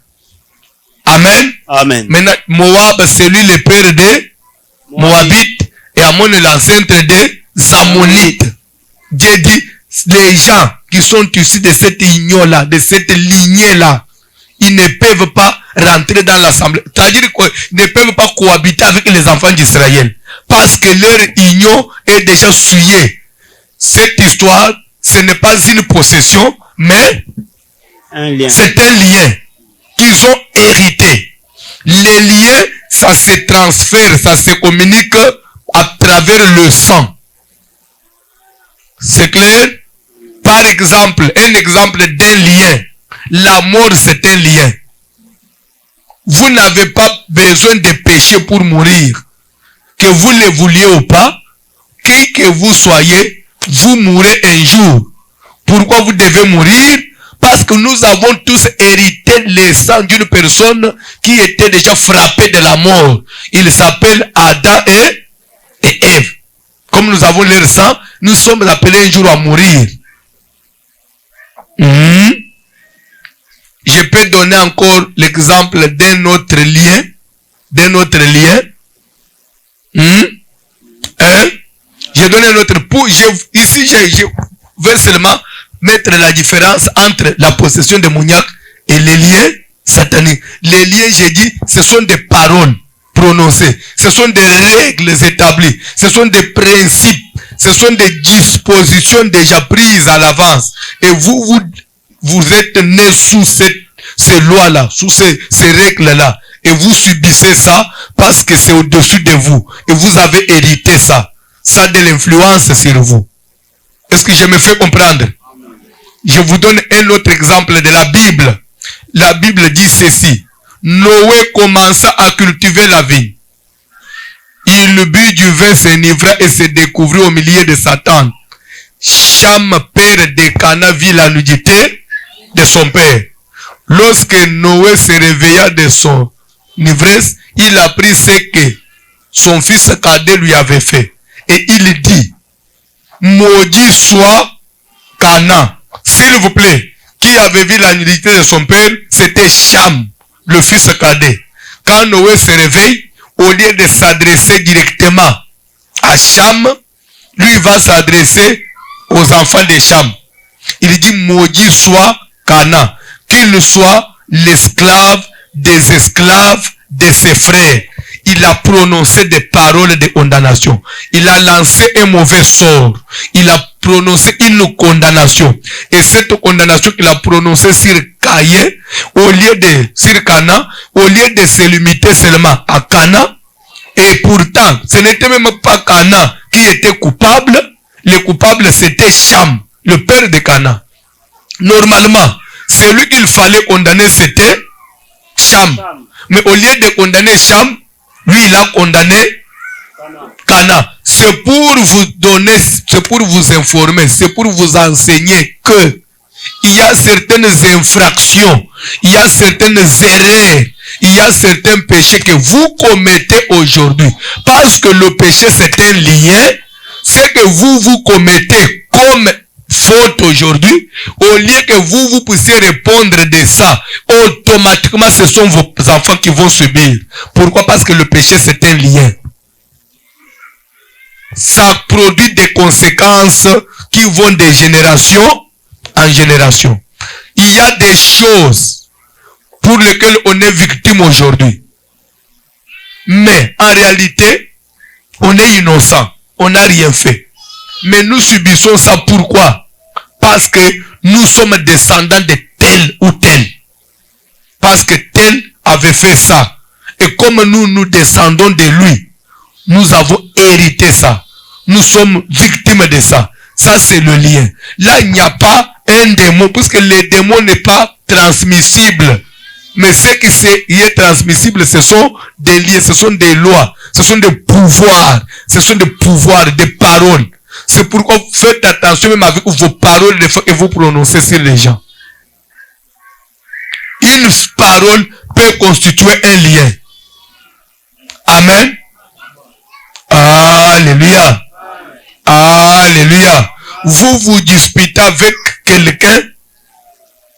Amen. Amen. Maintenant, Moab, c'est lui le père de Moabite et Ammon est l'ancêtre des Ammonites. Dieu dit, les gens qui sont issus de cette union-là, de cette lignée-là, ils ne peuvent pas rentrer dans l'assemblée. C'est-à-dire qu'ils ne peuvent pas cohabiter avec les enfants d'Israël. Parce que leur union est déjà souillée. Cette histoire, ce n'est pas une possession, mais c'est un lien qu'ils ont hérité. Les liens, ça se transfère, ça se communique à travers le sang. C'est clair? Par exemple, un exemple d'un lien. La mort, c'est un lien. Vous n'avez pas besoin de pécher pour mourir. Que vous le vouliez ou pas, qui que vous soyez, vous mourrez un jour. Pourquoi vous devez mourir? Parce que nous avons tous hérité le sang d'une personne qui était déjà frappée de la mort. Il s'appelle Adam et Ève. Comme nous avons leur sang, nous sommes appelés un jour à mourir. Je peux donner encore l'exemple d'un autre lien. Je donne un autre. Ici, je veux seulement mettre la différence entre la possession démoniaque et les liens sataniques. Les liens, j'ai dit, ce sont des paroles prononcées. Ce sont des règles établies. Ce sont des principes. Ce sont des dispositions déjà prises à l'avance. Et vous êtes nés sous ces lois-là, sous ces règles-là. Et vous subissez ça parce que c'est au-dessus de vous. Et vous avez hérité ça. Ça a de l'influence sur vous. Est-ce que je me fais comprendre? Je vous donne un autre exemple de la Bible. La Bible dit ceci. Noé commença à cultiver la vigne. Il but du vin, s'enivra et se découvrit au milieu de sa tente. Cham, père de Cana, vit la nudité de son père. Lorsque Noé se réveilla de son ivresse, il apprit ce que son fils cadet lui avait fait. Et il dit, maudit soit Cana. S'il vous plaît, qui avait vu la nudité de son père? C'était Cham, le fils cadet. Quand Noé se réveille, au lieu de s'adresser directement à Cham, lui va s'adresser aux enfants de Cham. Il dit, maudit soit Cana, qu'il soit l'esclave des esclaves de ses frères. Il a prononcé des paroles de condamnation. Il a lancé un mauvais sort. Il a prononcé une condamnation. Et cette condamnation qu'il a prononcée sur Caïn, sur Cana, au lieu de se limiter seulement à Cana, et pourtant, ce n'était même pas Cana qui était coupable. Le coupable, c'était Cham, le père de Cana. Normalement, celui qu'il fallait condamner, c'était Cham. Mais au lieu de condamner Cham, lui, il a condamné Cana. C'est pour vous donner, c'est pour vous informer, c'est pour vous enseigner que il y a certaines infractions, il y a certaines erreurs, il y a certains péchés que vous commettez aujourd'hui. Parce que le péché, c'est un lien. C'est que vous commettez comme faute aujourd'hui, au lieu que vous puissiez répondre de ça, automatiquement ce sont vos enfants qui vont subir. Pourquoi? Parce que le péché c'est un lien. Ça produit des conséquences qui vont de génération en génération. Il y a des choses pour lesquelles on est victime aujourd'hui. Mais en réalité, on est innocent. On n'a rien fait. Mais nous subissons ça pourquoi? Parce que nous sommes descendants de tel ou tel. Parce que tel avait fait ça. Et comme nous descendons de lui, nous avons hérité ça. Nous sommes victimes de ça. Ça, c'est le lien. Là, il n'y a pas un démon, puisque le démon n'est pas transmissible. Mais ce qui est transmissible, ce sont des liens, ce sont des lois, ce sont des pouvoirs, des paroles. C'est pourquoi faites attention même avec vos paroles que vous prononcez sur les gens. Une parole peut constituer un lien. Amen. Alléluia. Alléluia. Vous disputez avec quelqu'un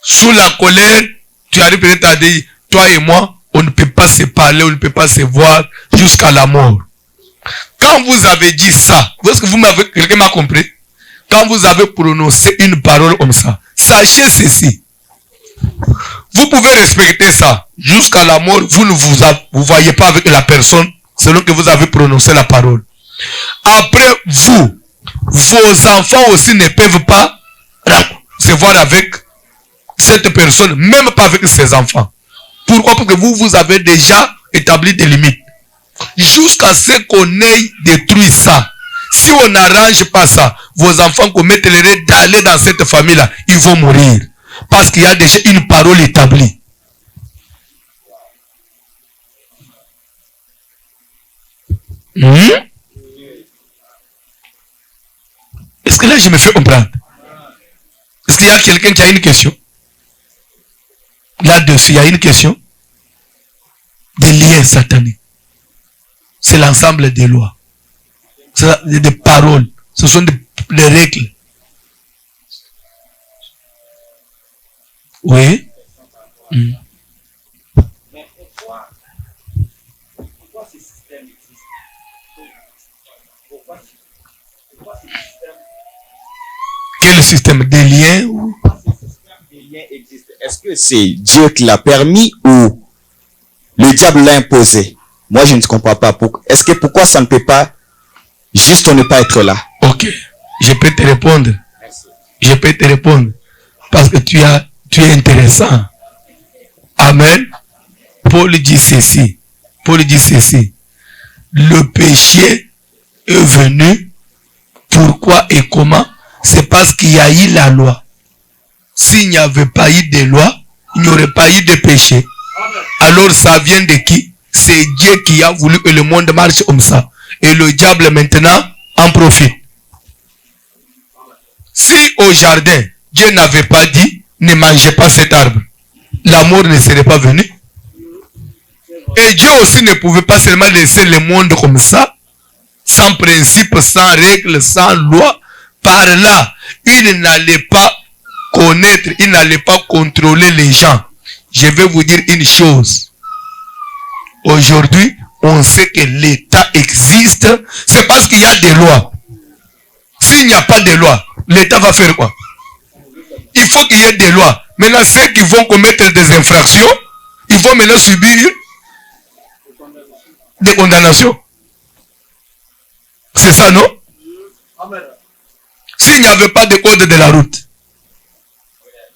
sous la colère. Tu arrives peut-être à dire, toi et moi, on ne peut pas se parler, on ne peut pas se voir jusqu'à la mort. Quand vous avez dit ça, est-ce que quelqu'un m'a compris? Quand vous avez prononcé une parole comme ça, sachez ceci. Vous pouvez respecter ça. Jusqu'à la mort, vous ne vous voyez pas avec la personne selon que vous avez prononcé la parole. Après vous, vos enfants aussi ne peuvent pas se voir avec cette personne, même pas avec ses enfants. Pourquoi? Parce que vous avez déjà établi des limites. Jusqu'à ce qu'on ait détruit ça. Si on n'arrange pas ça, vos enfants commettent l'erreur d'aller dans cette famille-là, ils vont mourir. Parce qu'il y a déjà une parole établie. Est-ce que là je me fais comprendre? Est-ce qu'il y a quelqu'un qui a une question? Là-dessus, il y a une question? Des liens sataniques. C'est l'ensemble des lois. C'est des paroles. Ce sont des règles. Oui. Mais pourquoi ce système existe? Pourquoi Quel système de liens? Est-ce que c'est Dieu qui l'a permis ou le diable l'a imposé? Moi, je ne comprends pas. Est-ce que pourquoi ça ne peut pas juste ne pas être là? Ok, je peux te répondre. Je peux te répondre. Parce que tu es intéressant. Amen. Paul dit ceci. Paul dit ceci. Le péché est venu. Pourquoi et comment? C'est parce qu'il y a eu la loi. S'il n'y avait pas eu de loi, il n'y aurait pas eu de péché. Alors ça vient de qui? C'est Dieu qui a voulu que le monde marche comme ça. Et le diable maintenant en profite. Si au jardin, Dieu n'avait pas dit, ne mangez pas cet arbre, la mort ne serait pas venue. Et Dieu aussi ne pouvait pas seulement laisser le monde comme ça, sans principe, sans règles, sans loi. Par là, il n'allait pas connaître, il n'allait pas contrôler les gens. Je vais vous dire une chose. Aujourd'hui, on sait que l'État existe, c'est parce qu'il y a des lois. S'il n'y a pas de loi, l'État va faire quoi? Il faut qu'il y ait des lois. Maintenant, ceux qui vont commettre des infractions, ils vont maintenant subir des condamnations. C'est ça, non? S'il n'y avait pas de code de la route,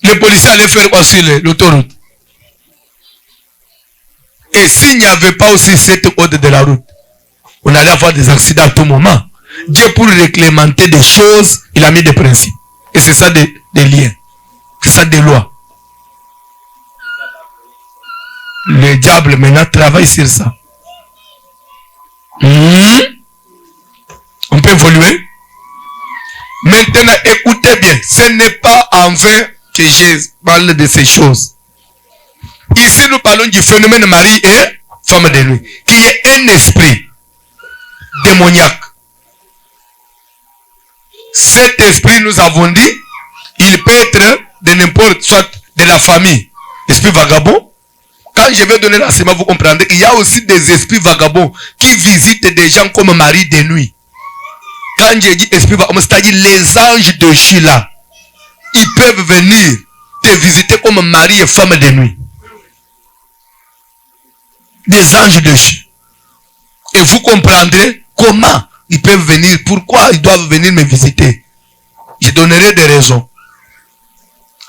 les policiers allaient faire quoi sur l'autoroute? Et s'il n'y avait pas aussi cette code de la route, on allait avoir des accidents à tout moment. Dieu, pour réglementer des choses, il a mis des principes. Et c'est ça des liens. C'est ça des lois. Le diable maintenant travaille sur ça. On peut évoluer. Maintenant, écoutez bien. Ce n'est pas en vain que je parle de ces choses. Ici, nous parlons du phénomène Marie et femme de nuit, qui est un esprit démoniaque. Cet esprit, nous avons dit, il peut être de n'importe, soit de la famille, esprit vagabond. Quand je vais donner l'enseignement, vous comprendrez, il y a aussi des esprits vagabonds qui visitent des gens comme Marie de nuit. Quand je dis esprit vagabond, c'est-à-dire les anges de Sheila, ils peuvent venir te visiter comme Marie et femme de nuit. Des anges de Dieu. Et vous comprendrez comment ils peuvent venir, pourquoi ils doivent venir me visiter. Je donnerai des raisons.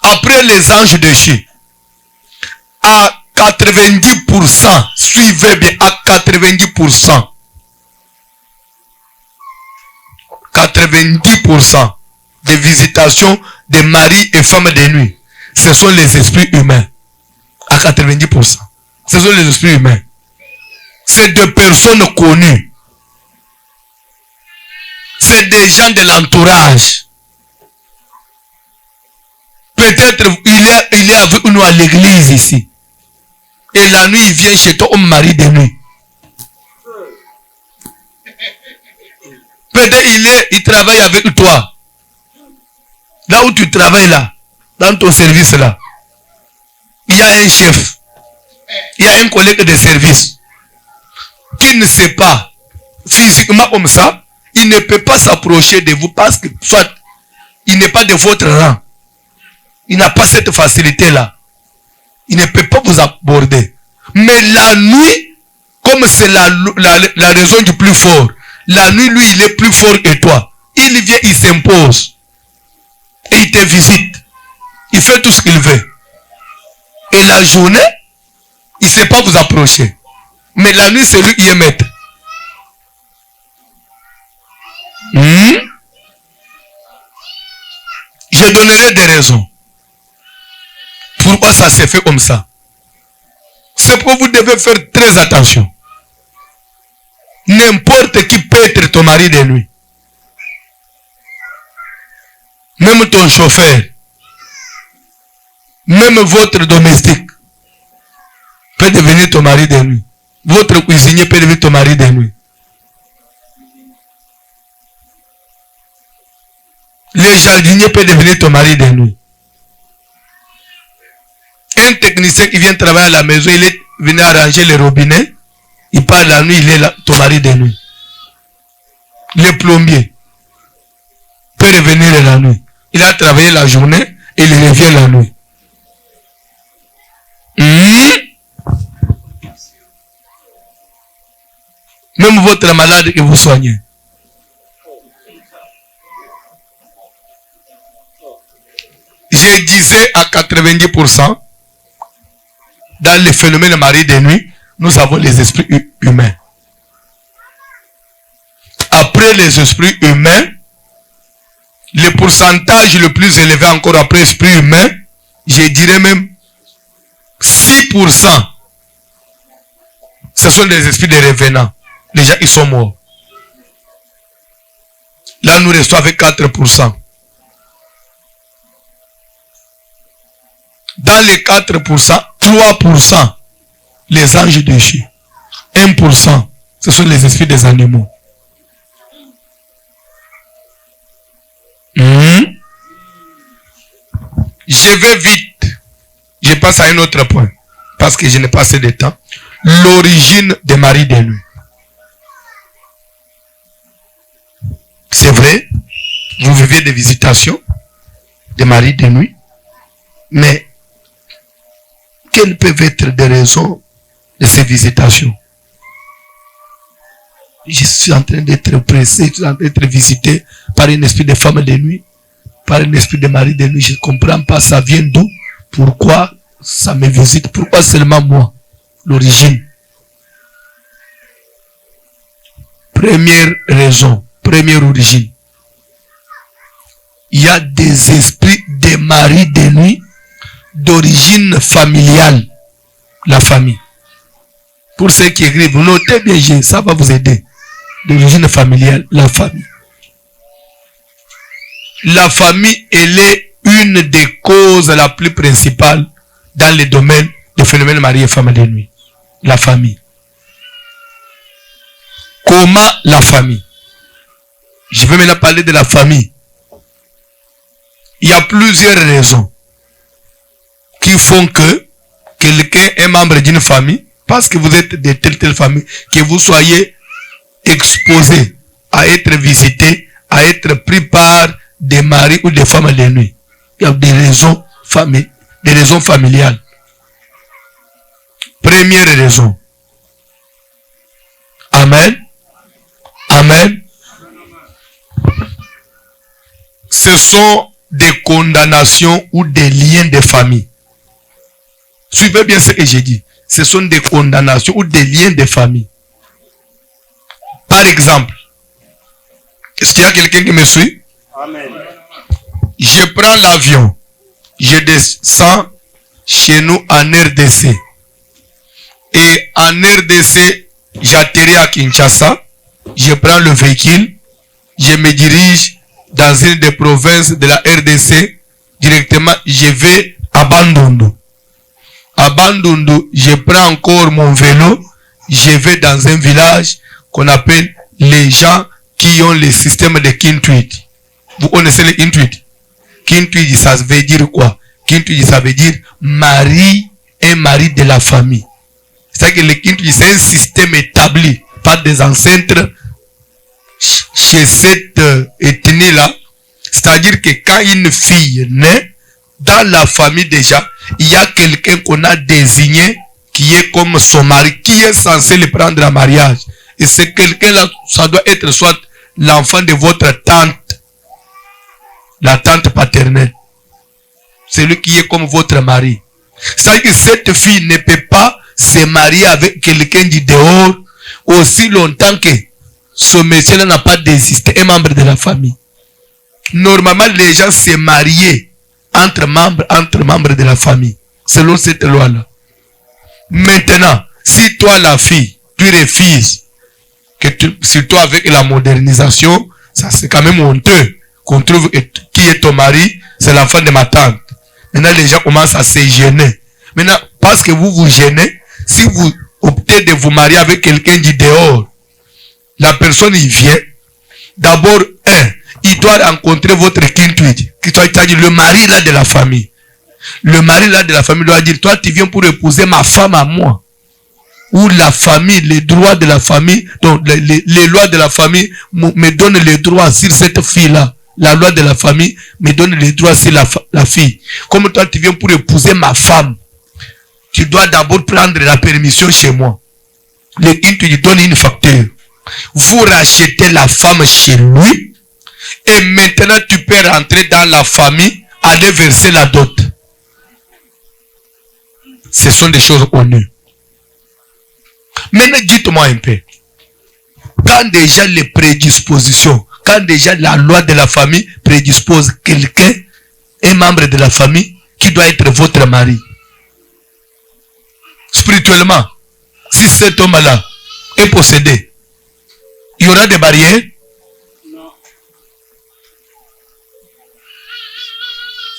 Après les anges de Dieu, à 90%, suivez bien, à 90%, 90% des visitations de mari et femmes de nuit, ce sont les esprits humains. À 90%. Ce sont les esprits humains. C'est des personnes connues. C'est des gens de l'entourage. Peut-être il est avec nous à l'église ici. Et la nuit, il vient chez toi comme mari de nuit. Peut-être il travaille avec toi. Là où tu travailles là, dans ton service là, il y a un chef. Il y a un collègue de service qui ne sait pas physiquement comme ça, il ne peut pas s'approcher de vous parce que soit il n'est pas de votre rang. Il n'a pas cette facilité-là. Il ne peut pas vous aborder. Mais la nuit, comme c'est la raison du plus fort, la nuit, lui, il est plus fort que toi. Il vient, il s'impose. Et il te visite. Il fait tout ce qu'il veut. Et la journée, il ne sait pas vous approcher. Mais la nuit, c'est lui qui est maître. Je donnerai des raisons. Pourquoi ça s'est fait comme ça? C'est pourquoi vous devez faire très attention. N'importe qui peut être ton mari de nuit. Même ton chauffeur. Même votre domestique peut devenir ton mari de nuit. Votre cuisinier peut devenir ton mari de nuit. Le jardinier peut devenir ton mari de nuit. Un technicien qui vient travailler à la maison, il est venu arranger les robinets. Il part la nuit, il est là, ton mari de nuit. Le plombier peut revenir la nuit. Il a travaillé la journée et il revient la nuit. Même votre malade que vous soignez. Je disais à 90%, dans le phénomène mari de nuit, nous avons les esprits humains. Après les esprits humains, le pourcentage le plus élevé encore après esprit humain, je dirais même 6%. Ce sont des esprits de revenants. Les gens, ils sont morts. Là, nous restons avec 4%. Dans les 4%, 3%, les anges déchus. 1%, ce sont les esprits des animaux. Je vais vite. Je passe à un autre point. Parce que je n'ai pas assez de temps. L'origine des maris de nuit. C'est vrai, vous vivez des visitations des maris de nuit. Mais quelles peuvent être des raisons de ces visitations? Je suis en train d'être pressé, je suis en train d'être visité par un esprit de femme de nuit, par un esprit de mari de nuit. Je ne comprends pas, ça vient d'où? Pourquoi ça me visite? Pourquoi seulement moi? L'origine. Première raison, première origine. Il y a des esprits de mari de nuit d'origine familiale, la famille. Pour ceux qui écrivent, notez bien, ça va vous aider. D'origine familiale, la famille. La famille, elle est une des causes la plus principale dans le domaine des phénomènes mari et femme de nuit. La famille. Comment la famille? Je vais maintenant parler de la famille. Il y a plusieurs raisons qui font que quelqu'un est membre d'une famille, parce que vous êtes de telle famille, que vous soyez exposé à être visité, à être pris par des maris ou des femmes de nuit. Il y a des raisons familiales. Première raison. Amen. Amen. Ce sont des condamnations ou des liens de famille. Suivez bien ce que j'ai dit. Ce sont des condamnations ou des liens de famille. Par exemple, est-ce qu'il y a quelqu'un qui me suit? Amen. Je prends l'avion. Je descends chez nous en RDC. Et en RDC, j'atterris à Kinshasa. Je prends le véhicule. Je me dirige dans une des provinces de la RDC. Directement, je vais à Bandundu. À Bandundu, je prends encore mon vélo. Je vais dans un village qu'on appelle les gens qui ont le système de Kintuit. Vous connaissez le Kintuit? Kintuit, ça veut dire quoi? Kintuit, ça veut dire mari et mari de la famille. C'est-à-dire que le Kintuit, c'est un système établi par des ancêtres chez cette ethnie-là. C'est-à-dire que quand une fille naît, dans la famille déjà, il y a quelqu'un qu'on a désigné qui est comme son mari, qui est censé le prendre en mariage. Et c'est quelqu'un-là, ça doit être soit l'enfant de votre tante, la tante paternelle. Celui qui est comme votre mari. C'est-à-dire que cette fille ne peut pas se marier avec quelqu'un du dehors aussi longtemps que ce monsieur-là n'a pas désisté, un membre de la famille. Normalement, les gens se mariaient entre membres de la famille, selon cette loi-là. Maintenant, si toi, la fille, tu refuses, surtout avec la modernisation, ça c'est quand même honteux qu'on trouve qui est ton mari, c'est l'enfant de ma tante. Maintenant, les gens commencent à se gêner. Maintenant, parce que vous vous gênez, si vous optez de vous marier avec quelqu'un du dehors, la personne y vient, d'abord, il doit rencontrer votre Kintuit, c'est-à-dire le mari là de la famille. Le mari là de la famille doit dire, toi tu viens pour épouser ma femme à moi. Ou la famille, les droits de la famille, donc les lois de la famille me donnent les droits sur cette fille-là. la loi de la famille me donne les droits sur la fille. Comme toi, tu viens pour épouser ma femme, tu dois d'abord prendre la permission chez moi. Le king, tu lui donnes une facture. Vous rachetez la femme chez lui, et maintenant tu peux rentrer dans la famille, aller verser la dot. Ce sont des choses connues. Maintenant, dites-moi un peu. Quand déjà les prédispositions, quand déjà la loi de la famille prédispose quelqu'un, un membre de la famille, qui doit être votre mari. Spirituellement, si cet homme-là est possédé, il y aura des barrières? Non.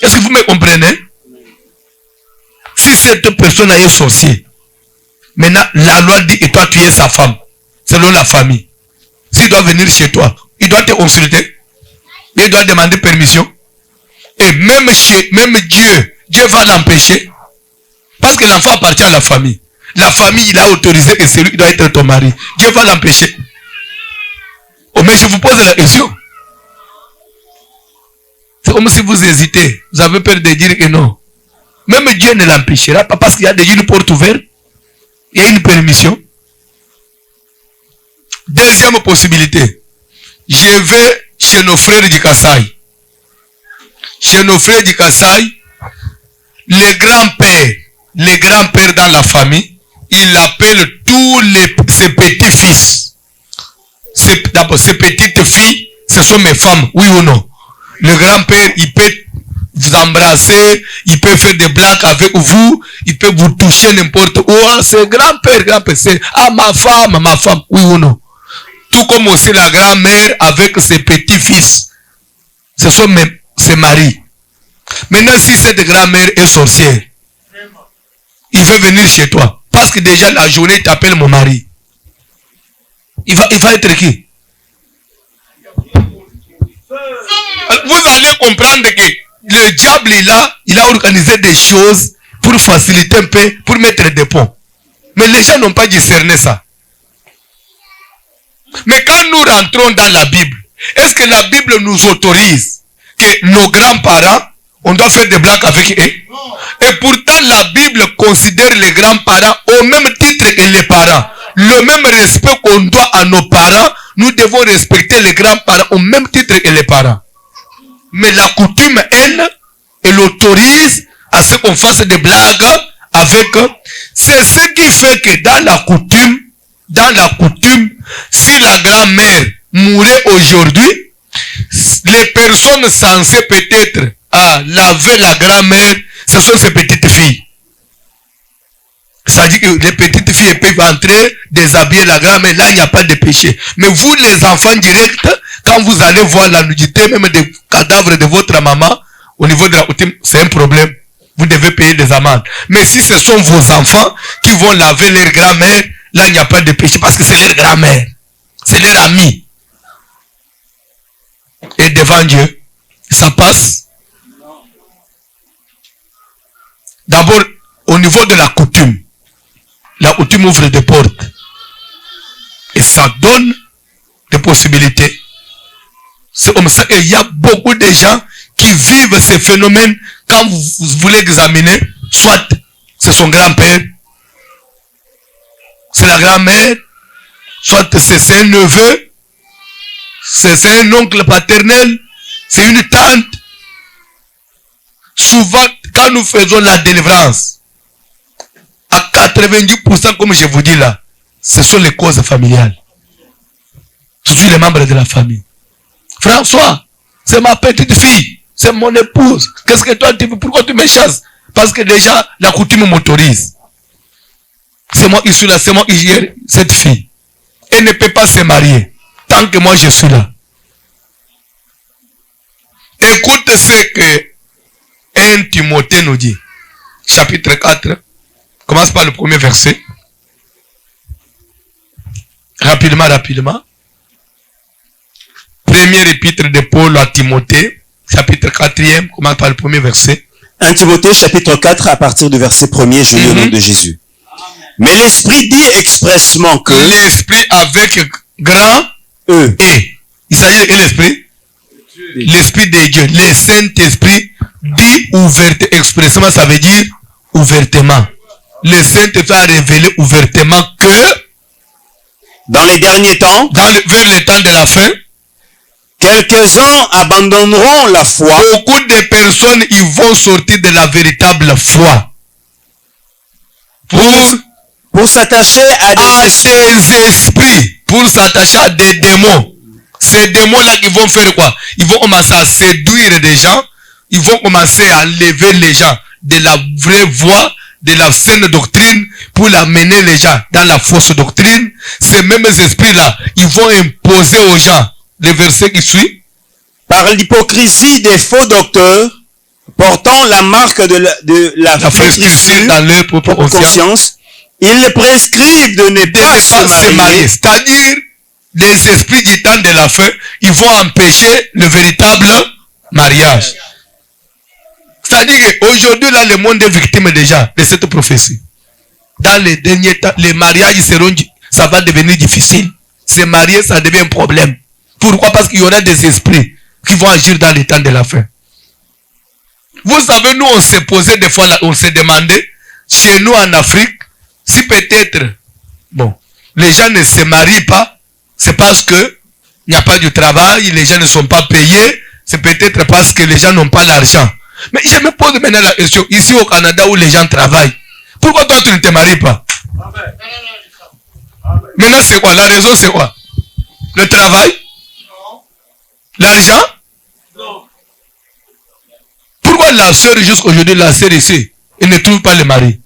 Est-ce que vous me comprenez? Si cette personne est sorcier, maintenant la loi dit et toi tu es sa femme, selon la famille. S'il doit venir chez toi, il doit te consulter, il doit demander permission. Et même Dieu va l'empêcher. Parce que l'enfant appartient à la famille. La famille, il a autorisé que celui doit être ton mari. Dieu va l'empêcher. Oh, mais je vous pose la question. C'est comme si vous hésitez. Vous avez peur de dire que non. Même Dieu ne l'empêchera pas parce qu'il y a déjà une porte ouverte. Il y a une permission. Deuxième possibilité. Je vais chez nos frères du Kassai. Chez nos frères du Kassai, les grands-pères dans la famille, il appelle tous ses petits-fils. D'abord, ces petites filles, ce sont mes femmes, oui ou non? Le grand-père, il peut vous embrasser, il peut faire des blagues avec vous, il peut vous toucher n'importe où. Oh, c'est grand-père, c'est ma femme, oui ou non? Tout comme aussi la grand-mère avec ses petits-fils. Ce sont ses maris. Maintenant, si cette grand-mère est sorcière, il veut venir chez toi. Parce que déjà la journée, il t'appelle mon mari. Il va être qui? Vous allez comprendre que le diable, il a organisé des choses pour faciliter un peu, pour mettre des ponts. Mais les gens n'ont pas discerné ça. Mais quand nous rentrons dans la Bible, est-ce que la Bible nous autorise que nos grands-parents, on doit faire des blagues avec eux? Et pourtant, la Bible considère les grands-parents au même titre que les parents. Le même respect qu'on doit à nos parents, nous devons respecter les grands-parents au même titre que les parents. Mais la coutume, elle autorise à ce qu'on fasse des blagues avec eux. C'est ce qui fait que dans la coutume, si la grand-mère mourait aujourd'hui, les personnes censées peut-être laver la grand-mère, ce sont ses petites filles. Ça dit que les petites filles peuvent entrer, déshabiller la grand-mère, là il n'y a pas de péché. Mais vous les enfants directs, quand vous allez voir la nudité, même des cadavres de votre maman, au niveau de la coutume, c'est un problème. Vous devez payer des amendes. Mais si ce sont vos enfants qui vont laver leur grand-mère, là il n'y a pas de péché parce que c'est leur grand-mère. C'est leur ami. Et devant Dieu, ça passe. D'abord, au niveau de la coutume ouvre des portes. Et ça donne des possibilités. C'est comme ça qu'il y a beaucoup de gens qui vivent ces phénomènes quand vous voulez examiner, soit c'est son grand-père, c'est la grand-mère, soit c'est un neveu, c'est un oncle paternel, c'est une tante. Souvent, quand nous faisons la délivrance, à 90%, comme je vous dis là, ce sont les causes familiales. Je suis les membres de la famille. François, c'est ma petite fille, c'est mon épouse. Qu'est-ce que toi tu veux? Pourquoi tu me chasses? Parce que déjà, la coutume m'autorise. C'est moi qui suis là, c'est moi qui gère cette fille. Elle ne peut pas se marier tant que moi je suis là. Écoute ce que 1 Timothée nous dit. Chapitre 4. Commence par le premier verset. Rapidement. Première épître de Paul à Timothée, chapitre 4e, commence par le premier verset. 1 Timothée, chapitre 4, à partir du verset 1er, je lis au nom de Jésus. Mais l'Esprit dit expressement que... L'Esprit avec grand E. Isaïe est l'Esprit. l'Esprit de Dieu, le Saint-Esprit dit ouvertement, expressément, ça veut dire ouvertement. Le Saint-Esprit a révélé ouvertement que dans les derniers temps, vers le temps de la fin, quelques-uns abandonneront la foi. Beaucoup de personnes, ils vont sortir de la véritable foi. Pour s'attacher à ces esprits, pour s'attacher à des démons. Ces démons-là qui vont faire quoi? Ils vont commencer à séduire des gens, ils vont commencer à enlever les gens de la vraie voie, de la saine doctrine, pour l'amener les gens dans la fausse doctrine. Ces mêmes esprits-là, ils vont imposer aux gens le verset qui suit. Par l'hypocrisie des faux docteurs, portant la marque de la flétrissure dans leur propre conscience, ils prescrivent de ne pas se marier. C'est-à-dire, les esprits du temps de la fin, ils vont empêcher le véritable mariage. C'est-à-dire qu'aujourd'hui, là, le monde est victime déjà de cette prophétie. Dans les derniers temps, les mariages ça va devenir difficile. Se marier, ça devient un problème. Pourquoi? Parce qu'il y aura des esprits qui vont agir dans les temps de la fin. Vous savez, nous, on s'est posé des fois, là, on s'est demandé, chez nous en Afrique, si peut-être, bon, les gens ne se marient pas, c'est parce que il n'y a pas de travail, les gens ne sont pas payés, c'est peut-être parce que les gens n'ont pas l'argent. Mais je me pose maintenant la question, ici au Canada où les gens travaillent, pourquoi toi tu ne te maries pas? Maintenant c'est quoi? La raison c'est quoi? Le travail? L'argent? Pourquoi la sœur jusqu'aujourd'hui, la sœur ici, elle ne trouve pas le mari?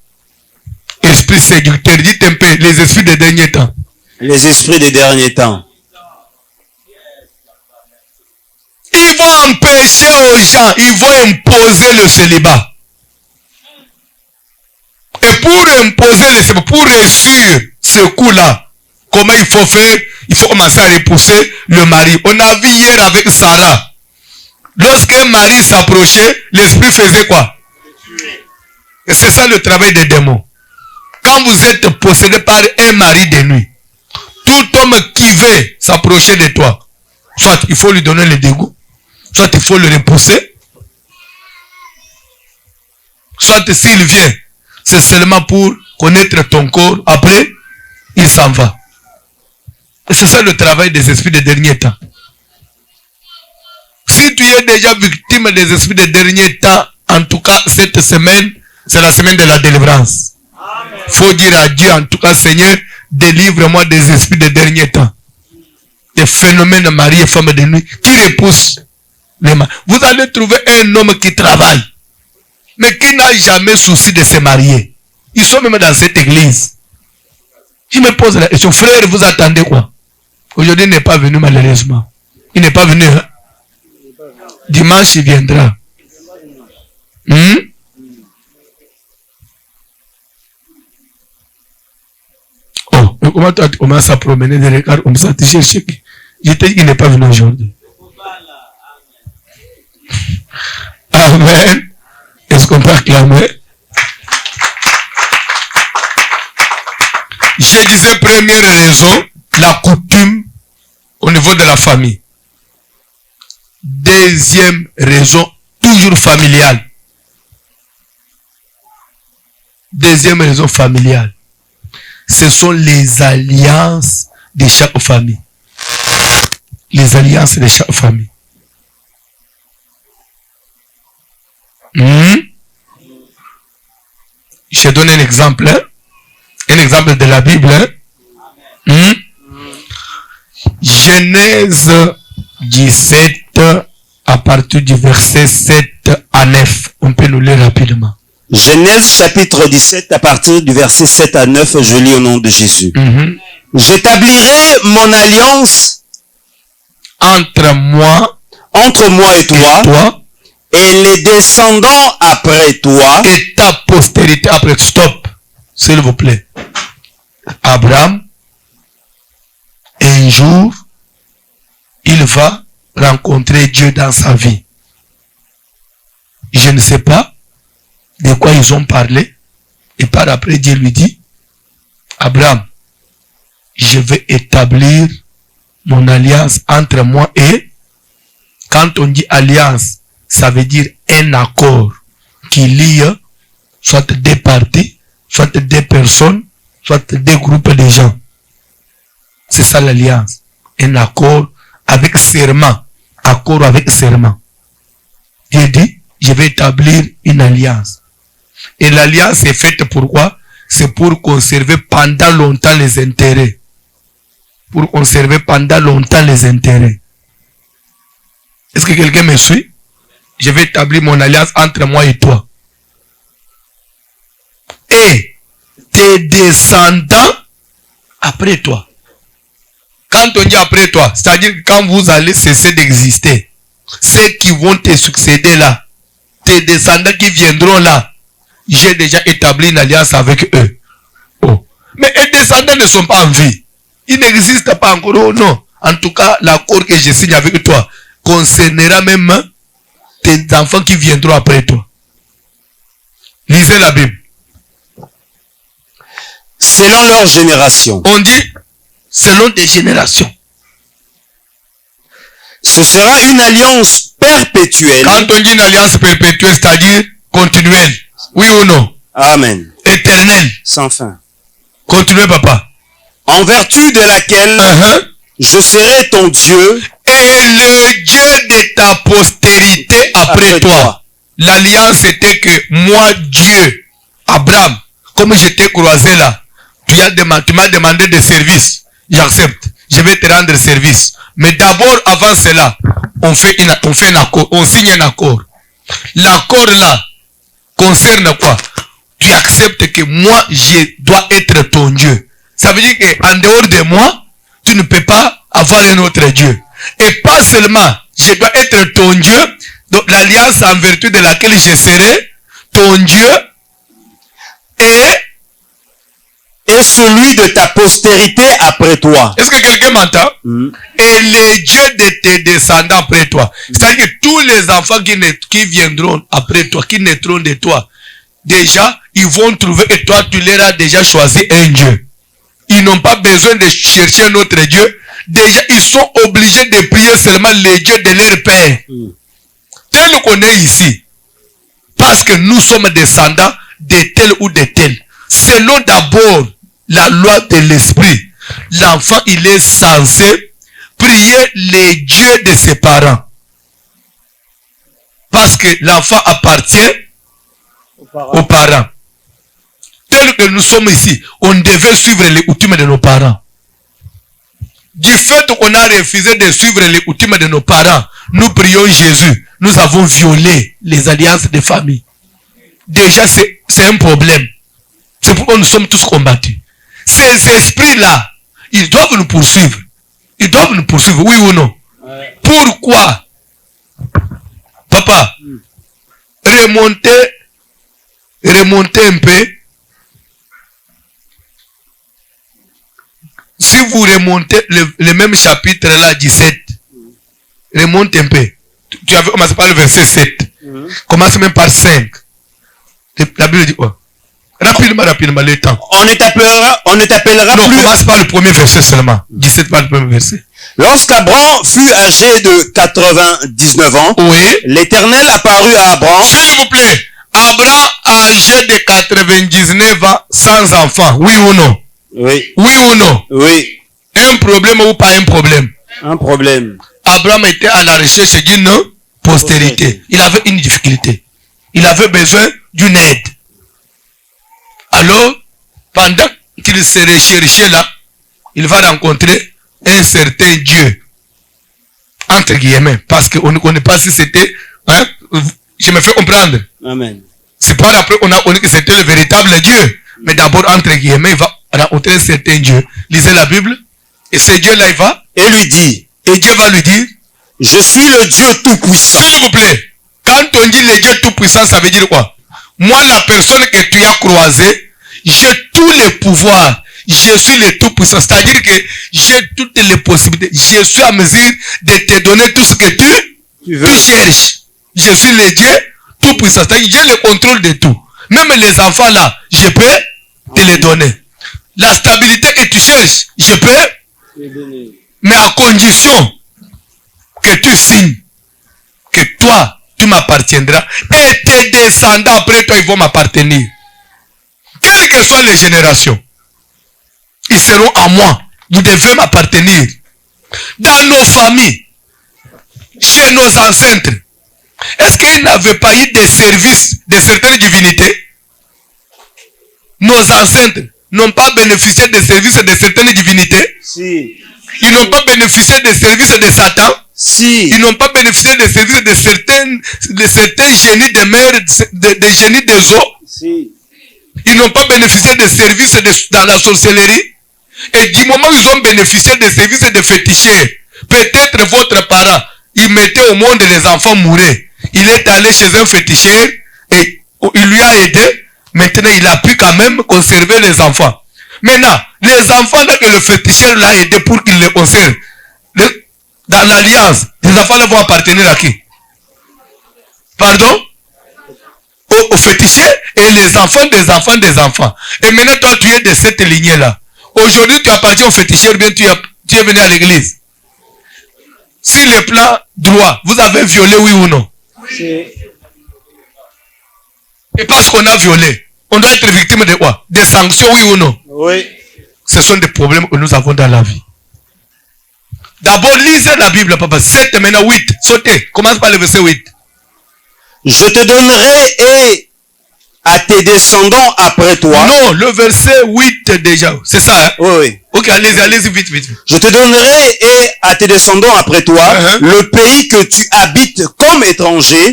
Esprit séducteur, dites un peu, les esprits des derniers temps. Les esprits des derniers temps. Ils vont empêcher aux gens, ils vont imposer le célibat. Et pour imposer le célibat, pour réussir ce coup-là, comment il faut faire? Il faut commencer à repousser le mari. On a vu hier avec Sarah. Lorsqu'un mari s'approchait, l'esprit faisait quoi? Et c'est ça le travail des démons. Quand vous êtes possédé par un mari de nuit, tout homme qui veut s'approcher de toi, soit il faut lui donner le dégoût, soit il faut le repousser, soit s'il vient, c'est seulement pour connaître ton corps, après, il s'en va. Et c'est ça le travail des esprits des derniers temps. Si tu es déjà victime des esprits des derniers temps, en tout cas, cette semaine, c'est la semaine de la délivrance. Il faut dire à Dieu, en tout cas, Seigneur, délivre-moi des esprits des derniers temps. Des phénomènes de mari et femme de nuit qui repoussent les maris. Vous allez trouver un homme qui travaille, mais qui n'a jamais souci de se marier. Ils sont même dans cette église. Je me pose la question, frère, vous attendez quoi? Aujourd'hui, il n'est pas venu malheureusement. Il n'est pas venu. Hein? Dimanche, il viendra. Oh, mais comment toi tu commences à promener des regards comme ça, tu cherches qui? Je t'ai dit qu'il n'est pas venu aujourd'hui. Amen. Est-ce qu'on peut acclamer? Je disais première raison, la coutume au niveau de la famille. Deuxième raison, toujours familiale. Deuxième raison familiale. Ce sont les alliances de chaque famille. Les alliances de chaque famille. Je donne un exemple. Hein? Un exemple de la Bible. Hein? Genèse 17 à partir du verset 7 à 9. On peut nous lire rapidement. Genèse chapitre 17 à partir du verset 7 à 9, je lis au nom de Jésus. J'établirai mon alliance entre moi et toi, et les descendants après toi, et ta postérité après. Stop, s'il vous plaît. Abraham, un jour, il va rencontrer Dieu dans sa vie. Je ne sais pas de quoi ils ont parlé. Et par après, Dieu lui dit, Abraham, je vais établir mon alliance entre moi et Quand on dit alliance, ça veut dire un accord qui lie soit deux parties, soit deux personnes, soit deux groupes de gens. C'est ça l'alliance. Un accord avec serment. Accord avec serment. Dieu dit, je vais établir une alliance. Et l'alliance est faite pourquoi? C'est pour conserver pendant longtemps les intérêts. Pour conserver pendant longtemps les intérêts. Est-ce que quelqu'un me suit? Je vais établir mon alliance entre moi et toi. Et tes descendants après toi. Quand on dit après toi, c'est-à-dire que quand vous allez cesser d'exister, ceux qui vont te succéder là, tes descendants qui viendront là, j'ai déjà établi une alliance avec eux. Oh. Mais les descendants ne sont pas en vie. Ils n'existent pas encore. Oh non. En tout cas, l'accord que je signe avec toi concernera même tes enfants qui viendront après toi. Lisez la Bible. Selon leur génération. On dit selon des générations. Ce sera une alliance perpétuelle. Quand on dit une alliance perpétuelle, c'est-à-dire continuelle. Oui ou non? Amen. Éternelle. Sans fin. Continuez, papa. En vertu de laquelle je serai ton Dieu et le Dieu de ta postérité après toi. L'alliance était que moi, Dieu, Abraham, comme je t'ai croisé là, tu m'as demandé des services. J'accepte. Je vais te rendre service. Mais d'abord, avant cela, on fait un accord. On signe un accord. L'accord là concerne quoi? Tu acceptes que moi, je dois être ton Dieu. Ça veut dire qu'en dehors de moi, tu ne peux pas avoir un autre Dieu. Et pas seulement, je dois être ton Dieu, donc l'alliance en vertu de laquelle je serai ton Dieu et celui de ta postérité après toi. Est-ce que quelqu'un m'entend? Et les dieux de tes descendants après toi. C'est-à-dire que tous les enfants qui viendront après toi, qui naîtront de toi, déjà, ils vont trouver, et toi, tu leur as déjà choisi un Dieu. Ils n'ont pas besoin de chercher un autre Dieu. Déjà, ils sont obligés de prier seulement les dieux de leur père. Tel qu'on est ici. Parce que nous sommes descendants de tel ou de tel. Selon d'abord la loi de l'esprit, l'enfant, il est censé prier les dieux de ses parents. Parce que l'enfant appartient aux parents. Tel que nous sommes ici, on devait suivre les coutumes de nos parents. Du fait qu'on a refusé de suivre les coutumes de nos parents, nous prions Jésus. Nous avons violé les alliances de famille. Déjà, c'est un problème. C'est pourquoi nous sommes tous combattus. Ces esprits-là, ils doivent nous poursuivre. Ils doivent nous poursuivre, oui ou non? Pourquoi? Papa, remontez un peu. Si vous remontez le même chapitre là, 17, remonte un peu. Tu avais commencé par le verset 7. Commence même par 5. La Bible dit quoi? Rapidement, le temps. On ne t'appellera non, plus. Commence par le premier verset seulement. 17 par le premier verset. Lorsqu'Abraham fut âgé de 99 ans, oui, l'Éternel apparut à Abraham. S'il vous plaît, Abraham âgé de 99 ans sans enfant, oui ou non? Oui. Oui ou non? Oui. Un problème ou pas un problème? Un problème. Abraham était à la recherche d'une postérité. Il avait une difficulté. Il avait besoin d'une aide. Alors, pendant qu'il se recherchait là, il va rencontrer un certain Dieu. Entre guillemets. Parce qu'on ne connaît pas si c'était... Hein, je me fais comprendre. Amen. C'est pas après on a connu que c'était le véritable Dieu. Mais d'abord, entre guillemets, il va rencontrer un certain Dieu. Lisez la Bible. Et ce Dieu-là, il va... Et lui dit... Et Dieu va lui dire... Je suis le Dieu tout-puissant. S'il vous plaît. Quand on dit le Dieu tout-puissant, ça veut dire quoi? Moi, la personne que tu as croisée, j'ai tous les pouvoirs. Je suis le tout-puissant. C'est-à-dire que j'ai toutes les possibilités. Je suis à mesure de te donner tout ce que tu cherches. Je suis le Dieu tout-puissant. C'est-à-dire que j'ai le contrôle de tout. Même les enfants là, je peux te les donner. La stabilité que tu cherches, je peux. Mais à condition que tu signes viendra et tes descendants après toi, ils vont m'appartenir. Quelles que soient les générations, ils seront à moi. Vous devez m'appartenir. Dans nos familles, chez nos ancêtres, est-ce qu'ils n'avaient pas eu des services de certaines divinités? Nos ancêtres n'ont pas bénéficié des services de certaines divinités? Si. Ils n'ont pas bénéficié des services de Satan? Si. Ils n'ont pas bénéficié des services de certains génies des mers, des génies des eaux? Si. Ils n'ont pas bénéficié des services dans la sorcellerie? Et du moment où ils ont bénéficié des services de féticheurs, peut-être votre parent, il mettait au monde les enfants mouraient. Il est allé chez un féticheur et il lui a aidé. Maintenant, il a pu quand même conserver les enfants. Maintenant, les enfants là que le féticheur l'a aidé pour qu'il les conserve, dans l'alliance, les enfants là vont appartenir à qui? Pardon? Au féticheur et les enfants des enfants des enfants. Et maintenant, toi, tu es de cette lignée-là. Aujourd'hui, tu appartiens au féticheur, bien tu es venu à l'église. Si le plan droit, vous avez violé, oui ou non? Si. Et parce qu'on a violé, on doit être victime de quoi? Des sanctions, oui ou non? Oui. Ce sont des problèmes que nous avons dans la vie. D'abord, lisez la Bible, papa. 7, maintenant 8. Sautez. Commence par le verset 8. Je te donnerai et à tes descendants après toi. Non, le verset 8 déjà. C'est ça, hein? Oui, oui. Ok, allez-y, vite, vite. Je te donnerai et à tes descendants après toi le pays que tu habites comme étranger,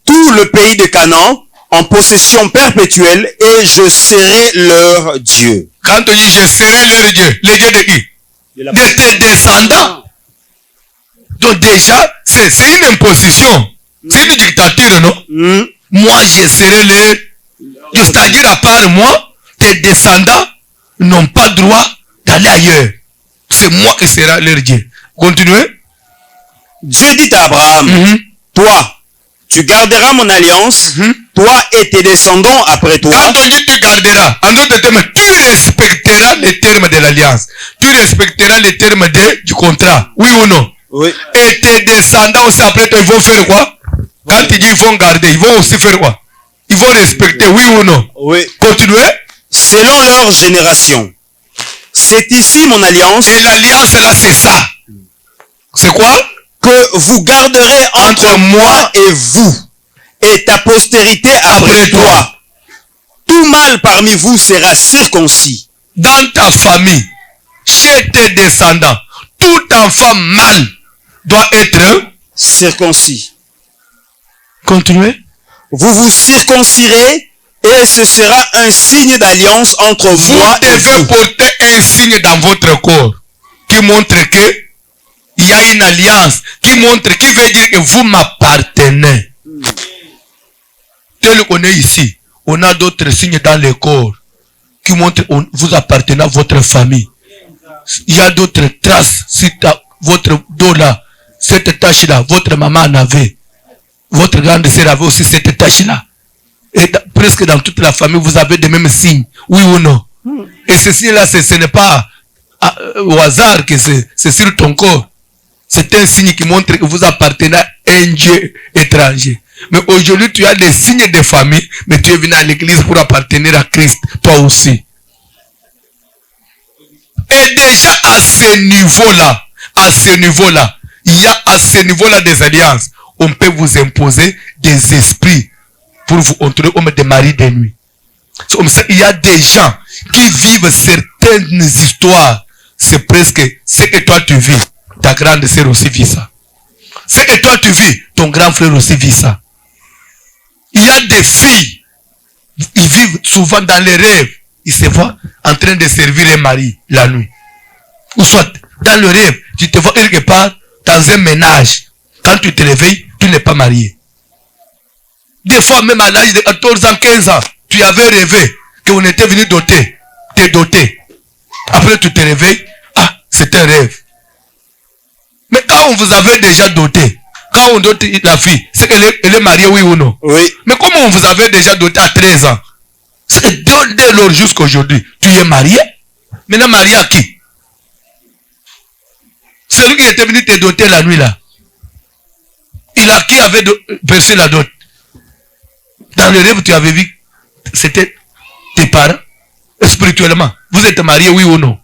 tout le pays de Canaan, en possession perpétuelle, et je serai leur Dieu. Quand on dit je serai leur Dieu, les dieux de qui? De tes descendants. Donc déjà, c'est une imposition. C'est une dictature, non? Moi, je serai leur Dieu. C'est-à-dire, à part moi, tes descendants n'ont pas droit d'aller ailleurs. C'est moi qui serai leur Dieu. Continuez. Dieu dit à Abraham, toi, tu garderas mon alliance, toi et tes descendants après toi. Quand on dit tu garderas, en d'autres termes, tu respecteras les termes de l'alliance. Tu respecteras les termes du contrat. Oui ou non? Oui. Et tes descendants aussi après toi, ils vont faire quoi? Quand tu dis ils vont garder, ils vont aussi faire quoi? Ils vont respecter, oui ou non? Oui. Continuez. Selon leur génération. C'est ici mon alliance. Et l'alliance là, c'est ça. C'est quoi? Que vous garderez entre moi et vous, et ta postérité après toi. Tout mâle parmi vous sera circoncis. Dans ta famille, chez tes descendants, tout enfant mâle doit être circoncis. Continuez. Vous vous circoncirez et ce sera un signe d'alliance entre moi et vous. Vous devez porter un signe dans votre corps qui montre que il y a une alliance, qui veut dire que vous m'appartenez. Tel qu'on est ici, on a d'autres signes dans le corps qui montrent que vous appartenez à votre famille. Il y a d'autres traces sur votre dos là, cette tache-là, votre maman en avait. Votre grande sœur avait aussi cette tache-là. Et presque dans toute la famille, vous avez les mêmes signes. Oui ou non? Et ce signe-là, ce n'est pas au hasard que c'est sur ton corps. C'est un signe qui montre que vous appartenez à un Dieu étranger. Mais aujourd'hui, tu as des signes de famille, mais tu es venu à l'église pour appartenir à Christ, toi aussi. Et déjà à ce niveau-là, il y a à ce niveau-là des alliances. On peut vous imposer des esprits pour vous entourer comme des maris de nuit. Il y a des gens qui vivent certaines histoires. C'est presque ce que toi tu vis. Ta grande sœur aussi vit ça. Ce que toi tu vis, ton grand frère aussi vit ça. Il y a des filles, ils vivent souvent dans les rêves. Ils se voient en train de servir un mari la nuit. Ou soit, dans le rêve, tu te vois quelque part dans un ménage. Quand tu te réveilles, tu n'es pas marié. Des fois, même à l'âge de 14 ans, 15 ans, tu avais rêvé qu'on était venu te doter. Après, tu te réveilles, c'est un rêve. Mais quand on vous avait déjà doté, quand on dote la fille, c'est qu'elle est mariée, oui ou non? Oui. Mais comment on vous avait déjà doté à 13 ans? C'est dès lors jusqu'à aujourd'hui. Tu es marié? Maintenant, marié à qui? Celui qui était venu te doter la nuit là. Qui avait perçu la dot? Dans le rêve, tu avais vu, c'était tes parents, spirituellement. Vous êtes mariés, oui ou non?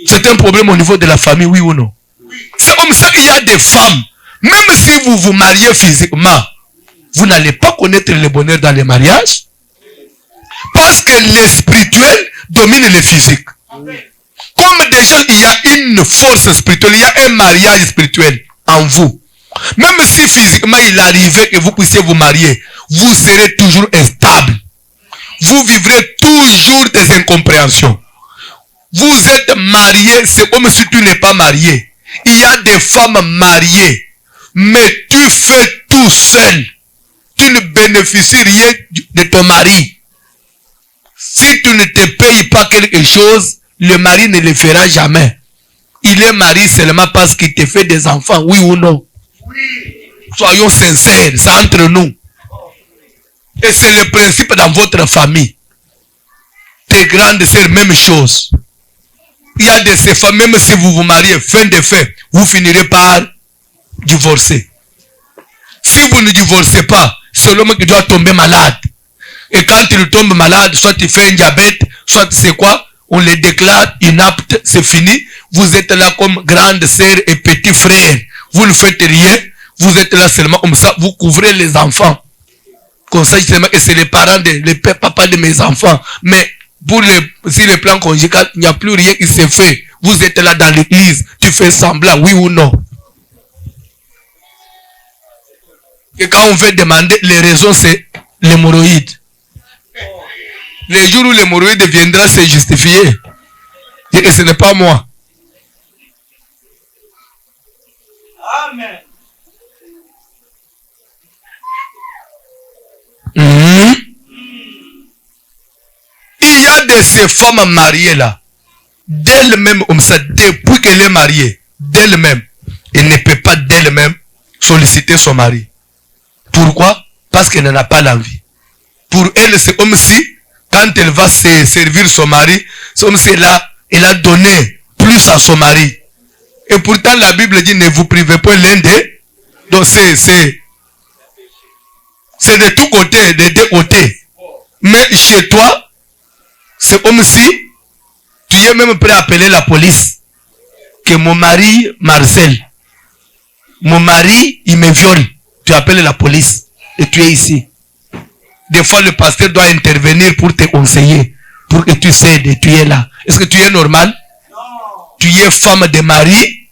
C'est un problème au niveau de la famille, oui ou non? C'est comme ça qu'il y a des femmes, même si vous vous mariez physiquement, vous n'allez pas connaître le bonheur dans le mariage, parce que le spirituel domine le physique. Comme déjà il y a une force spirituelle, il y a un mariage spirituel en vous. Même si physiquement il arrivait que vous puissiez vous marier, vous serez toujours instable. Vous vivrez toujours des incompréhensions. Vous êtes marié, c'est comme si tu n'es pas marié. Il y a des femmes mariées, mais tu fais tout seul. Tu ne bénéficies rien de ton mari. Si tu ne te payes pas quelque chose, le mari ne le fera jamais. Il est marié seulement parce qu'il te fait des enfants, oui ou non? Soyons sincères, c'est entre nous. Et c'est le principe dans votre famille. Tes grandes sœurs, même chose. Il y a de ces femmes, même si vous vous mariez, fin de fait, vous finirez par divorcer. Si vous ne divorcez pas, c'est l'homme qui doit tomber malade. Et quand il tombe malade, soit il fait un diabète, soit c'est quoi? On le déclare inapte, c'est fini. Vous êtes là comme grande sœur et petit frère. Vous ne faites rien. Vous êtes là seulement comme ça. Vous couvrez les enfants. Comme ça, seulement que c'est les parents, les papa de mes enfants. Mais pour si le plan conjugal, il n'y a plus rien qui se fait. Vous êtes là dans l'église. Tu fais semblant, oui ou non? Et quand on veut demander, les raisons, c'est l'hémorroïde. Le jour où l'hémorroïde viendra se justifier, et ce n'est pas moi. Amen. Il y a de ces femmes mariées là, d'elle-même, comme ça, depuis qu'elle est mariée, d'elle-même, elle ne peut pas d'elle-même solliciter son mari. Pourquoi? Parce qu'elle n'en a pas l'envie. Pour elle, c'est comme si, quand elle va se servir son mari, c'est comme si elle a donné plus à son mari. Et pourtant, la Bible dit, ne vous privez pas l'un d'eux. Donc, c'est de tous côtés, des deux côtés. Mais chez toi, c'est comme si tu es même prêt à appeler la police. Que mon mari, Marcel, mon mari, il me viole. Tu appelles la police et tu es ici. Des fois, le pasteur doit intervenir pour te conseiller, pour que tu cèdes et tu es là. Est-ce que tu es normal? Non. Tu es femme de mari.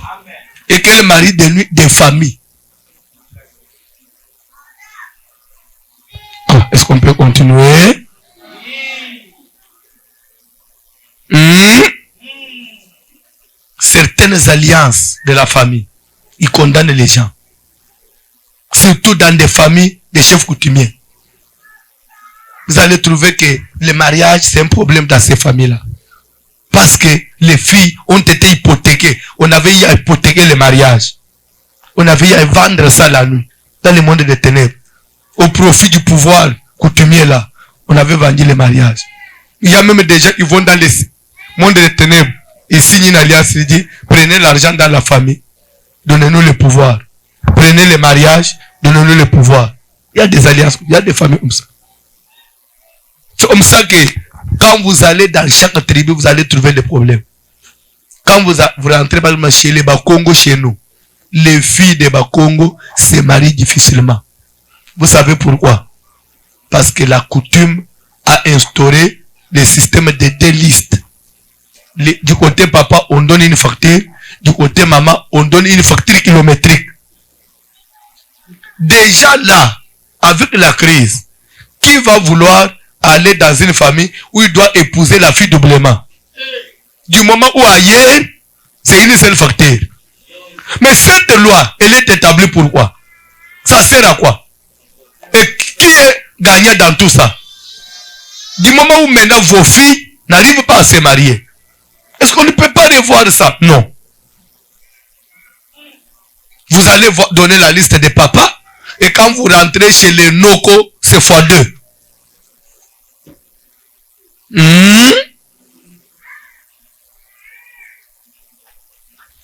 Amen. Et quel mari de nuit de famille? Ah, est-ce qu'on peut continuer? Certaines alliances de la famille, ils condamnent les gens. Surtout dans des familles de chefs coutumiers. Vous allez trouver que le mariage, c'est un problème dans ces familles-là. Parce que les filles ont été hypothéquées. On avait eu à hypothéquer le mariage. On avait eu à vendre ça la nuit, dans le monde des ténèbres. Au profit du pouvoir coutumier là, on avait vendu le mariage. Il y a même des gens qui vont dans le monde des ténèbres et signent une alliance. Ils disent, prenez l'argent dans la famille, donnez-nous le pouvoir. Prenez le mariage, donnez-nous le pouvoir. Il y a des alliances, il y a des familles comme ça. C'est comme ça que quand vous allez dans chaque tribu, vous allez trouver des problèmes. Quand vous rentrez par exemple chez les Bakongo, chez nous, les filles des Bakongo se marient difficilement. Vous savez pourquoi? Parce que la coutume a instauré le système de deux listes. Du côté papa, on donne une facture. Du côté maman, on donne une facture kilométrique. Déjà là, avec la crise, qui va vouloir aller dans une famille où il doit épouser la fille doublement? Du moment où ailleurs, c'est une seule facture. Mais cette loi, elle est établie pourquoi? Ça sert à quoi? Et qui est gagnant dans tout ça? Du moment où maintenant vos filles n'arrivent pas à se marier, est-ce qu'on ne peut pas revoir ça? Non. Vous allez donner la liste des papas, et quand vous rentrez chez les Noko, c'est x2.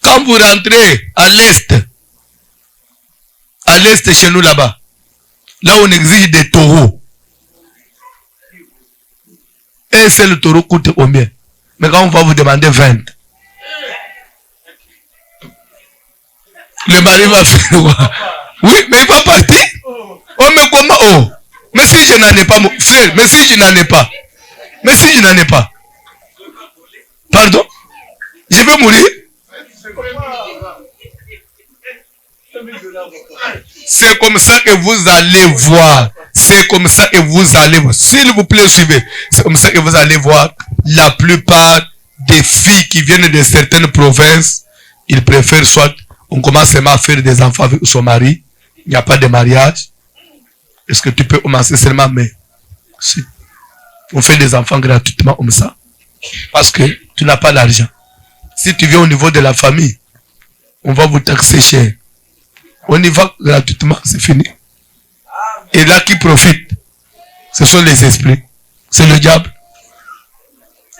Quand vous rentrez à l'Est chez nous là-bas. Là, on exige des taureaux. Un seul taureau coûte combien? Mais quand on va vous demander 20, le mari va faire quoi? Oui, mais il va partir. Oh, mais comment? Oh, mais si je n'en ai pas, mon frère, mais si je n'en ai pas. Mais si je n'en ai pas. Pardon? Je vais mourir? C'est comme ça que vous allez voir. C'est comme ça que vous allez voir. S'il vous plaît, suivez. C'est comme ça que vous allez voir. La plupart des filles qui viennent de certaines provinces, ils préfèrent soit on commence seulement à faire des enfants avec son mari. Il n'y a pas de mariage. Est-ce que tu peux commencer seulement, mais si on fait des enfants gratuitement comme ça, parce que tu n'as pas l'argent. Si tu viens au niveau de la famille, on va vous taxer cher. On y va gratuitement, c'est fini. Et là qui profite, ce sont les esprits. C'est le diable.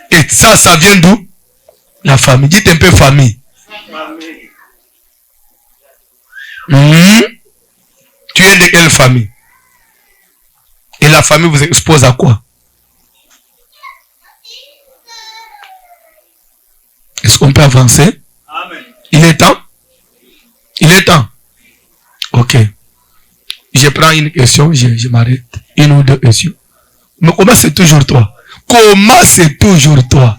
Et ça vient d'où? La famille. Dites un peu famille. Tu es de quelle famille? Et la famille vous expose à quoi? Est-ce qu'on peut avancer? Amen. Il est temps? Il est temps? Ok. Je prends une question, je m'arrête. Une ou deux questions. Mais comment c'est toujours toi? Comment c'est toujours toi?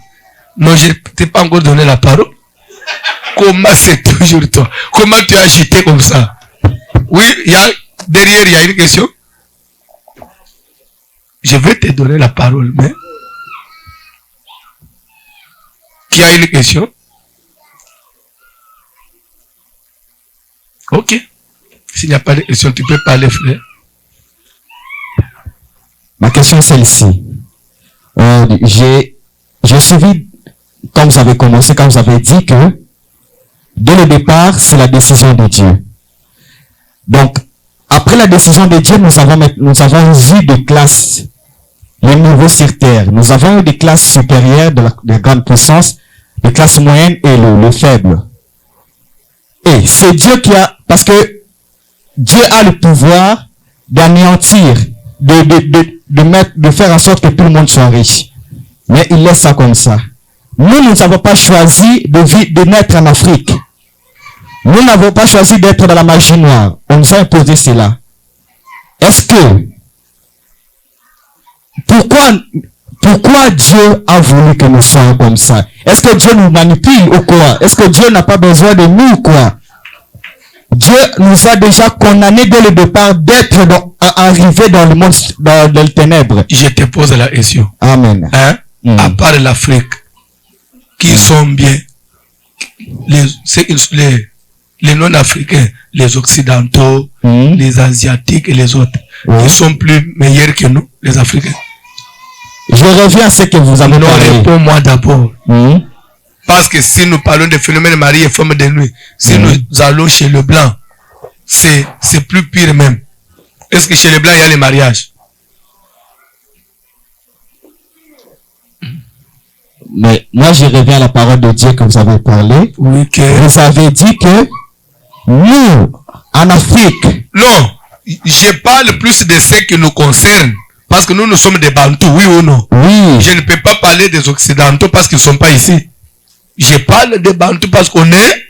Non, je ne t'ai pas encore donné la parole. Comment c'est toujours toi? Comment tu as agité comme ça? Oui, derrière, il y a une question. Je vais te donner la parole, mais... Qui a une question? Ok. S'il n'y a pas de question, tu peux parler, frère. Ma question est celle-ci. J'ai suivi, comme vous avez commencé, comme vous avez dit que, dès le départ, c'est la décision de Dieu. Donc, après la décision de Dieu, nous avons eu des classes, les niveaux sur terre. Nous avons eu des classes supérieures de grande puissance, des classes moyennes et le faible. Et c'est Dieu qui a, parce que Dieu a le pouvoir d'anéantir, de faire en sorte que tout le monde soit riche. Mais il laisse ça comme ça. Nous n'avons pas choisi de naître en Afrique. Nous n'avons pas choisi d'être dans la magie noire. On nous a imposé cela. Est-ce que, pourquoi Dieu a voulu que nous soyons comme ça? Est-ce que Dieu nous manipule ou quoi? Est-ce que Dieu n'a pas besoin de nous ou quoi? Dieu nous a déjà condamnés dès le départ d'être arrivés dans le monde, dans les ténèbres. Je te pose la question. Amen. Hein? À part l'Afrique, qui sont bien les non-africains, les occidentaux, les asiatiques et les autres, qui sont plus meilleurs que nous, les Africains. Je reviens à ce que vous avez parlé. Réponds-moi d'abord. Parce que si nous parlons des phénomènes mari et femme de nuit, si nous allons chez le blanc, c'est plus pire même. Est-ce que chez les blancs, il y a les mariages? Mais moi, je reviens à la parole de Dieu que vous avez parlé. Oui, vous avez dit que nous, en Afrique... Non, je parle plus de ce qui nous concerne. Parce que nous sommes des Bantous, oui ou non? Oui. Je ne peux pas parler des Occidentaux parce qu'ils ne sont pas ici. Je parle des Bantous parce qu'on est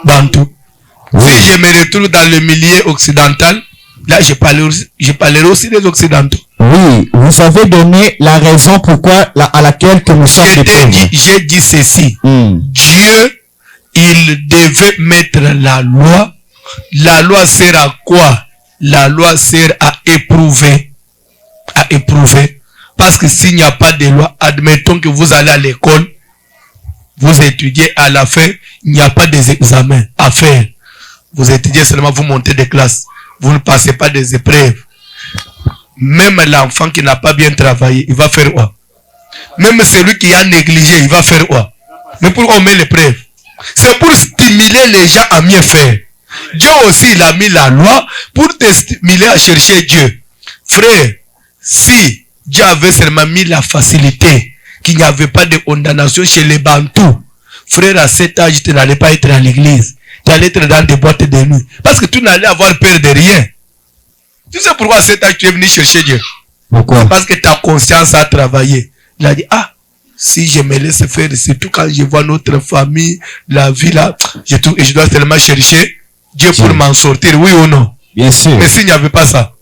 Bantous. Oui. Si je me retrouve dans le milieu occidental, là, je parlerai aussi des Occidentaux. Oui, vous avez donné la raison pourquoi, à laquelle que nous sommes des pauvres. J'ai dit ceci. Dieu, il devait mettre la loi. La loi sert à quoi? La loi sert à éprouver. À éprouver. Parce que s'il n'y a pas de loi, admettons que vous allez à l'école, vous étudiez, à la fin, il n'y a pas des examens à faire. Vous étudiez seulement, vous montez des classes. Vous ne passez pas des épreuves. Même l'enfant qui n'a pas bien travaillé, il va faire quoi? Même celui qui a négligé, il va faire quoi? Mais pourquoi on met l'épreuve? C'est pour stimuler les gens à mieux faire. Dieu aussi, il a mis la loi pour te stimuler à chercher Dieu. Frère, si Dieu avait seulement mis la facilité, qu'il n'y avait pas de condamnation chez les Bantous, frère, à cet âge, tu n'allais pas être à l'église. tu allais être dans des boîtes de nuit. Parce que tu n'allais avoir peur de rien. Tu sais pourquoi cet âge tu es venu chercher Dieu? Pourquoi? Parce que ta conscience a travaillé. Il a dit, ah, si je me laisse faire, surtout quand je vois notre famille, la vie là, je dois tellement chercher Dieu pour m'en sortir, oui ou non? Bien sûr. Mais s'il n'y avait pas ça,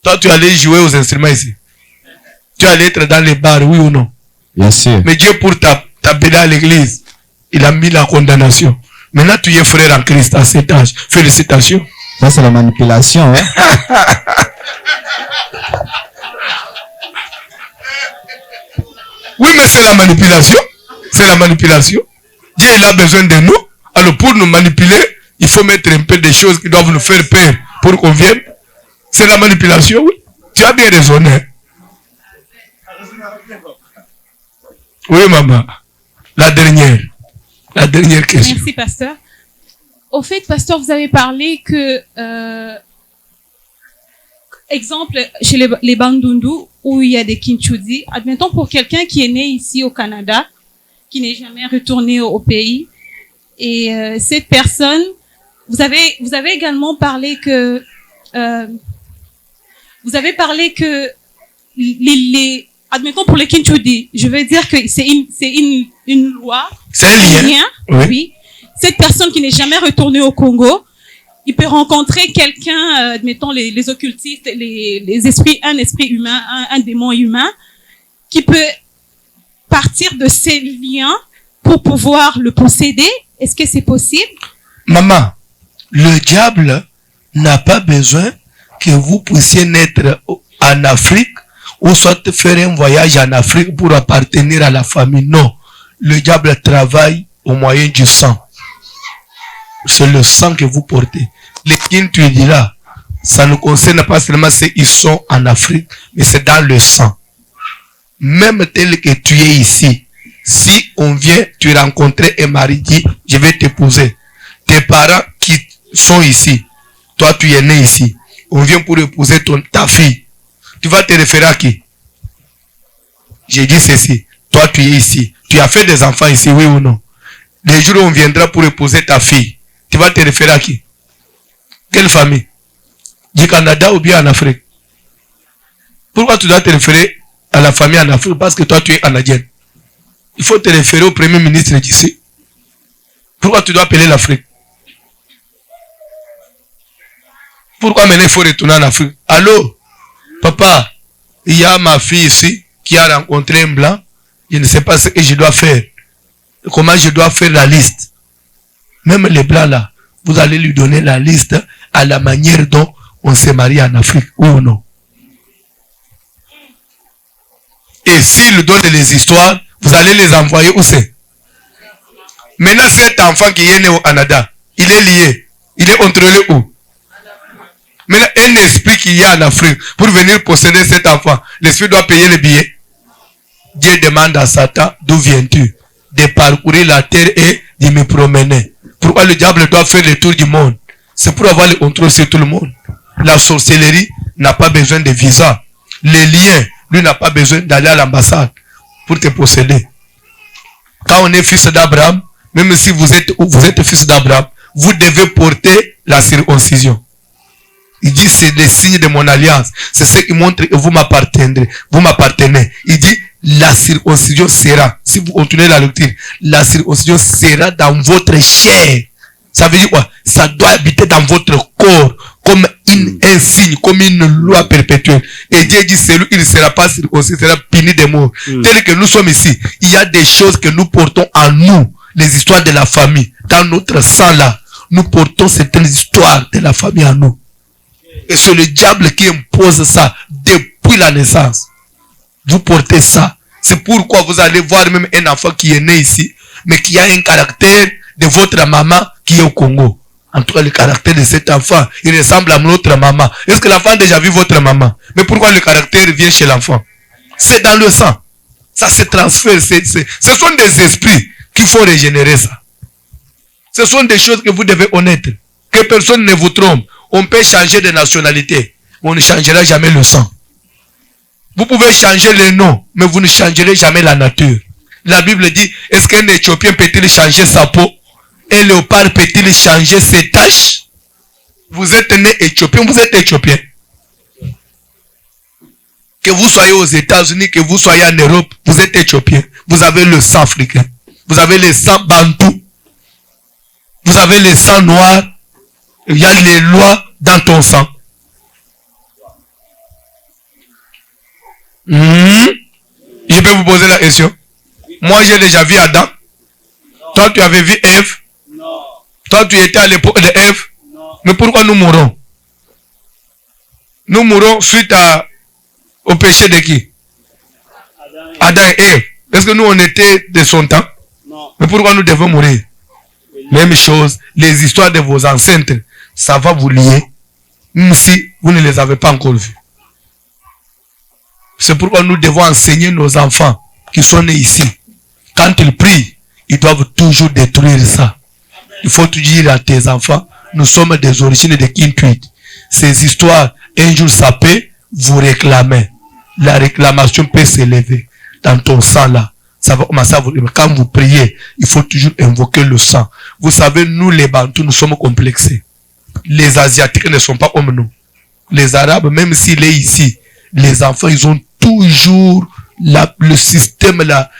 toi tu allais jouer aux instruments ici. Tu allais être dans les bars, oui ou non? Bien sûr. Mais Dieu pour t'appeler à l'église, il a mis la condamnation. Maintenant tu es frère en Christ à cet âge. Félicitations. Ça c'est la manipulation, hein? Oui, mais c'est la manipulation. C'est la manipulation. Dieu, il a besoin de nous. Alors, pour nous manipuler, il faut mettre un peu de choses qui doivent nous faire peur pour qu'on vienne. C'est la manipulation, oui. Tu as bien raisonné. Oui, maman. La dernière question. Merci, pasteur. Au fait, pasteur, vous avez parlé que, exemple, chez les Bandundu, où il y a des Kinchudi, admettons pour quelqu'un qui est né ici au Canada, qui n'est jamais retourné au pays, et cette personne, vous avez également parlé que, admettons pour les Kinchudi, je veux dire que c'est une loi, c'est un lien, oui. Cette personne qui n'est jamais retournée au Congo, il peut rencontrer quelqu'un, admettons les occultistes, les esprits, un esprit humain, un démon humain, qui peut partir de ces liens pour pouvoir le posséder. Est-ce que c'est possible? Maman, le diable n'a pas besoin que vous puissiez naître en Afrique ou soit faire un voyage en Afrique pour appartenir à la famille. Non, le diable travaille au moyen du sang. C'est le sang que vous portez. Les Kintuidi là, ça ne concerne pas seulement ceux qui sont en Afrique, mais c'est dans le sang. Même tel que tu es ici, si on vient, tu rencontres un mari dit, je vais t'épouser. Tes parents qui sont ici, toi tu es né ici, on vient pour épouser ta fille. Tu vas te référer à qui? J'ai dit ceci, toi tu es ici, tu as fait des enfants ici, oui ou non? Les jours où on viendra pour épouser ta fille, tu vas te référer à qui? Quelle famille? Du Canada ou bien en Afrique? Pourquoi tu dois te référer à la famille en Afrique? Parce que toi tu es canadien. Il faut te référer au premier ministre d'ici. Pourquoi tu dois appeler l'Afrique? Pourquoi maintenant il faut retourner en Afrique? Allô? Papa, il y a ma fille ici qui a rencontré un blanc. Je ne sais pas ce que je dois faire. Comment je dois faire la liste? Même les blancs là, vous allez lui donner la liste à la manière dont on se marie en Afrique, oui ou non? Et s'il donne les histoires, vous allez les envoyer où c'est? Maintenant, cet enfant qui est né au Canada, il est lié. Il est contrôlé où? Maintenant, un esprit qui est en Afrique, pour venir posséder cet enfant, l'esprit doit payer le billet. Dieu demande à Satan, d'où viens-tu? De parcourir la terre et de me promener. Pourquoi le diable doit faire le tour du monde? C'est pour avoir le contrôle sur tout le monde. La sorcellerie n'a pas besoin de visa. Les liens, lui n'a pas besoin d'aller à l'ambassade pour te posséder. Quand on est fils d'Abraham, même si vous êtes fils d'Abraham, vous devez porter la circoncision. Il dit, c'est le signe de mon alliance. C'est ce qui montre que vous m'appartenez. Il dit, la circoncision sera, si vous continuez la lecture, la circoncision sera dans votre chair. Ça veut dire quoi? Ça doit habiter dans votre corps comme un signe, comme une loi perpétuelle. Et Dieu dit, celui qui ne sera pas circoncis sera puni de mort. Tel que nous sommes ici, il y a des choses que nous portons en nous, les histoires de la famille. Dans notre sang là, nous portons certaines histoires de la famille en nous. Et c'est le diable qui impose ça depuis la naissance. Vous portez ça. C'est pourquoi vous allez voir même un enfant qui est né ici, mais qui a un caractère de votre maman qui est au Congo. En tout cas, le caractère de cet enfant, il ressemble à notre maman. Est-ce que l'enfant a déjà vu votre maman? Mais pourquoi le caractère vient chez l'enfant? C'est dans le sang. Ça se transfère. Ce sont des esprits qui font régénérer ça. Ce sont des choses que vous devez connaître. Que personne ne vous trompe. On peut changer de nationalité. On ne changera jamais le sang. Vous pouvez changer le nom, mais vous ne changerez jamais la nature. La Bible dit, est-ce qu'un Éthiopien peut-il changer sa peau? un léopard peut-il changer ses taches? Vous êtes né éthiopien, vous êtes éthiopien. Que vous soyez aux États-Unis, que vous soyez en Europe, vous êtes éthiopien. Vous avez le sang africain. Vous avez le sang bantou. Vous avez le sang noir. Il y a les lois dans ton sang. Je peux vous poser la question. Moi, j'ai déjà vu Adam. Toi, tu avais vu Ève. Toi, tu étais à l'époque de Ève. Mais pourquoi nous mourons? Nous mourons suite au péché de qui? Adam et Ève. Est-ce que nous, on était de son temps? Non. Mais pourquoi nous devons mourir? Même chose, les histoires de vos ancêtres, ça va vous lier, même si vous ne les avez pas encore vues. C'est pourquoi nous devons enseigner nos enfants qui sont nés ici. Quand ils prient, ils doivent toujours détruire ça. Il faut toujours dire à tes enfants, nous sommes des origines de Kintuit. Ces histoires, un jour ça peut vous réclamer. La réclamation peut s'élever dans ton sang là. Ça va commencer à vous... Quand vous priez, il faut toujours invoquer le sang. Vous savez, nous les Bantous, nous sommes complexés. Les Asiatiques ne sont pas comme nous. Les Arabes, même s'il est ici, les enfants, ils ont toujours le système, la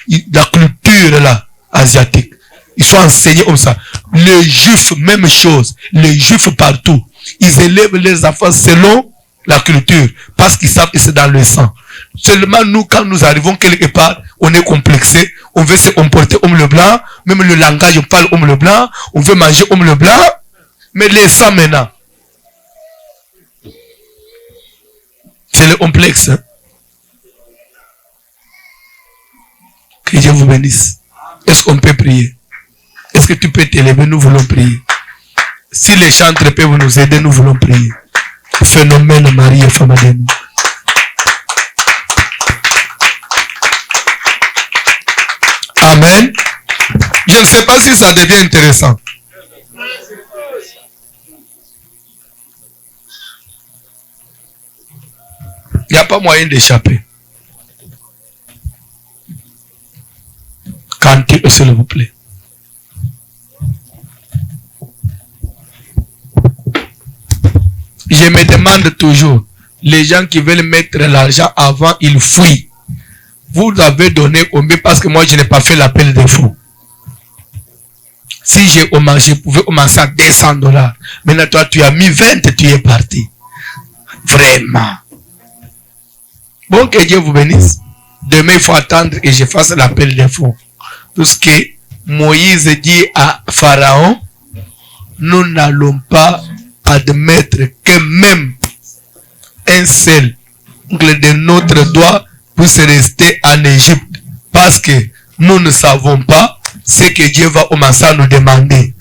culture là, asiatique. Ils sont enseignés comme ça. Les Juifs, même chose. Les Juifs partout. Ils élèvent les enfants selon la culture. Parce qu'ils savent que c'est dans le sang. Seulement nous, quand nous arrivons quelque part, on est complexé. On veut se comporter comme le blanc. Même le langage, on parle comme le blanc. On veut manger comme le blanc. Mais les sangs maintenant. C'est le complexe. Hein? Que Dieu vous bénisse. Est-ce qu'on peut prier? Est-ce que tu peux t'élever? Nous voulons prier. Si les chantres peuvent nous aider, nous voulons prier. Phénomène Marie et femme de nous. Amen. Je ne sais pas si ça devient intéressant. Il n'y a pas moyen d'échapper. Cantez, s'il vous plaît. Je me demande toujours, les gens qui veulent mettre l'argent avant, ils fuient. Vous avez donné combien? Parce que moi, je n'ai pas fait l'appel des fonds. Si je pouvais commencer à $200. Maintenant, toi, tu as mis 20, tu es parti. Vraiment. Bon, que Dieu vous bénisse. Demain, il faut attendre que je fasse l'appel des fonds. Tout ce que Moïse dit à Pharaon, nous n'allons pas admettre que même un seul ongle de notre doigt puisse rester en Égypte. Parce que nous ne savons pas ce que Dieu va commencer à nous demander.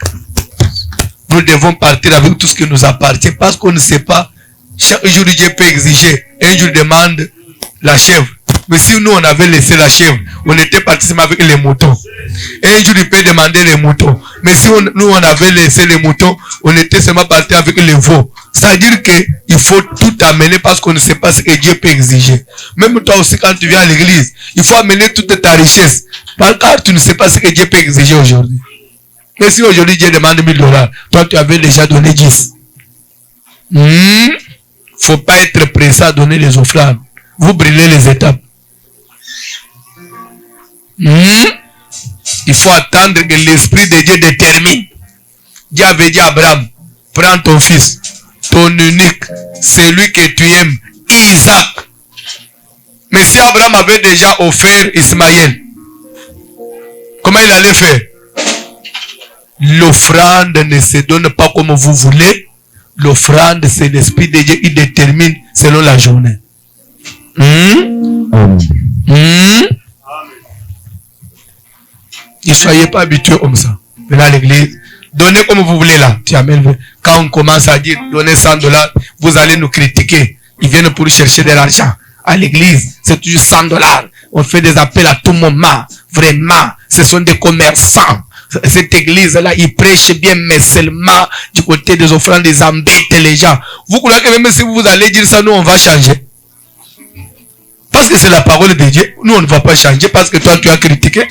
Nous devons partir avec tout ce qui nous appartient. Parce qu'on ne sait pas. Chaque jour, Dieu peut exiger. Un jour, demande la chèvre. Mais si nous, on avait laissé la chèvre, on était parti avec les moutons. Un jour, il peut demander les moutons. Mais si nous, on avait laissé les moutons, on était seulement parti avec les veaux. C'est-à-dire qu'il faut tout amener parce qu'on ne sait pas ce que Dieu peut exiger. Même toi aussi, quand tu viens à l'église, il faut amener toute ta richesse. Car tu ne sais pas ce que Dieu peut exiger aujourd'hui. Mais si aujourd'hui Dieu demande $1000, toi tu avais déjà donné 10. Faut pas être pressé à donner les offrandes. Vous brûlez les étapes. Il faut attendre que l'Esprit de Dieu détermine. Dieu avait dit à Abraham, prends ton fils, ton unique, celui que tu aimes, Isaac. Mais si Abraham avait déjà offert Ismaël, comment il allait faire? L'offrande ne se donne pas comme vous voulez. L'offrande, c'est l'Esprit de Dieu qui détermine selon la journée. Ne soyez pas habitués comme ça. Venez à l'église. Donnez comme vous voulez là. Quand on commence à dire donnez $100, vous allez nous critiquer. Ils viennent pour chercher de l'argent. À l'église, c'est toujours $100. On fait des appels à tout moment. Vraiment, ce sont des commerçants. Cette église-là, ils prêchent bien, mais seulement du côté des offrandes, ils embêtent les gens. Vous croyez que même si vous allez dire ça, nous, on va changer? Parce que c'est la parole de Dieu. Nous, on ne va pas changer parce que toi, tu as critiqué.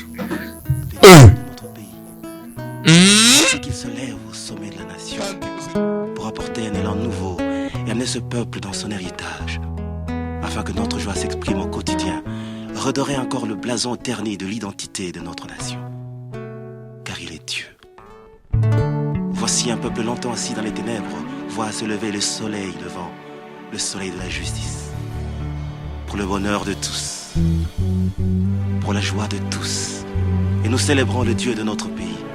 au sommet de la nation pour apporter un élan nouveau et amener ce peuple dans son héritage, afin que notre joie s'exprime au quotidien, redorer encore le blason terni de l'identité de notre nation. Car il est Dieu. Voici un peuple longtemps assis dans les ténèbres, voit se lever le soleil levant, le soleil de la justice. Pour le bonheur de tous, pour la joie de tous. Et nous célébrons le Dieu de notre pays.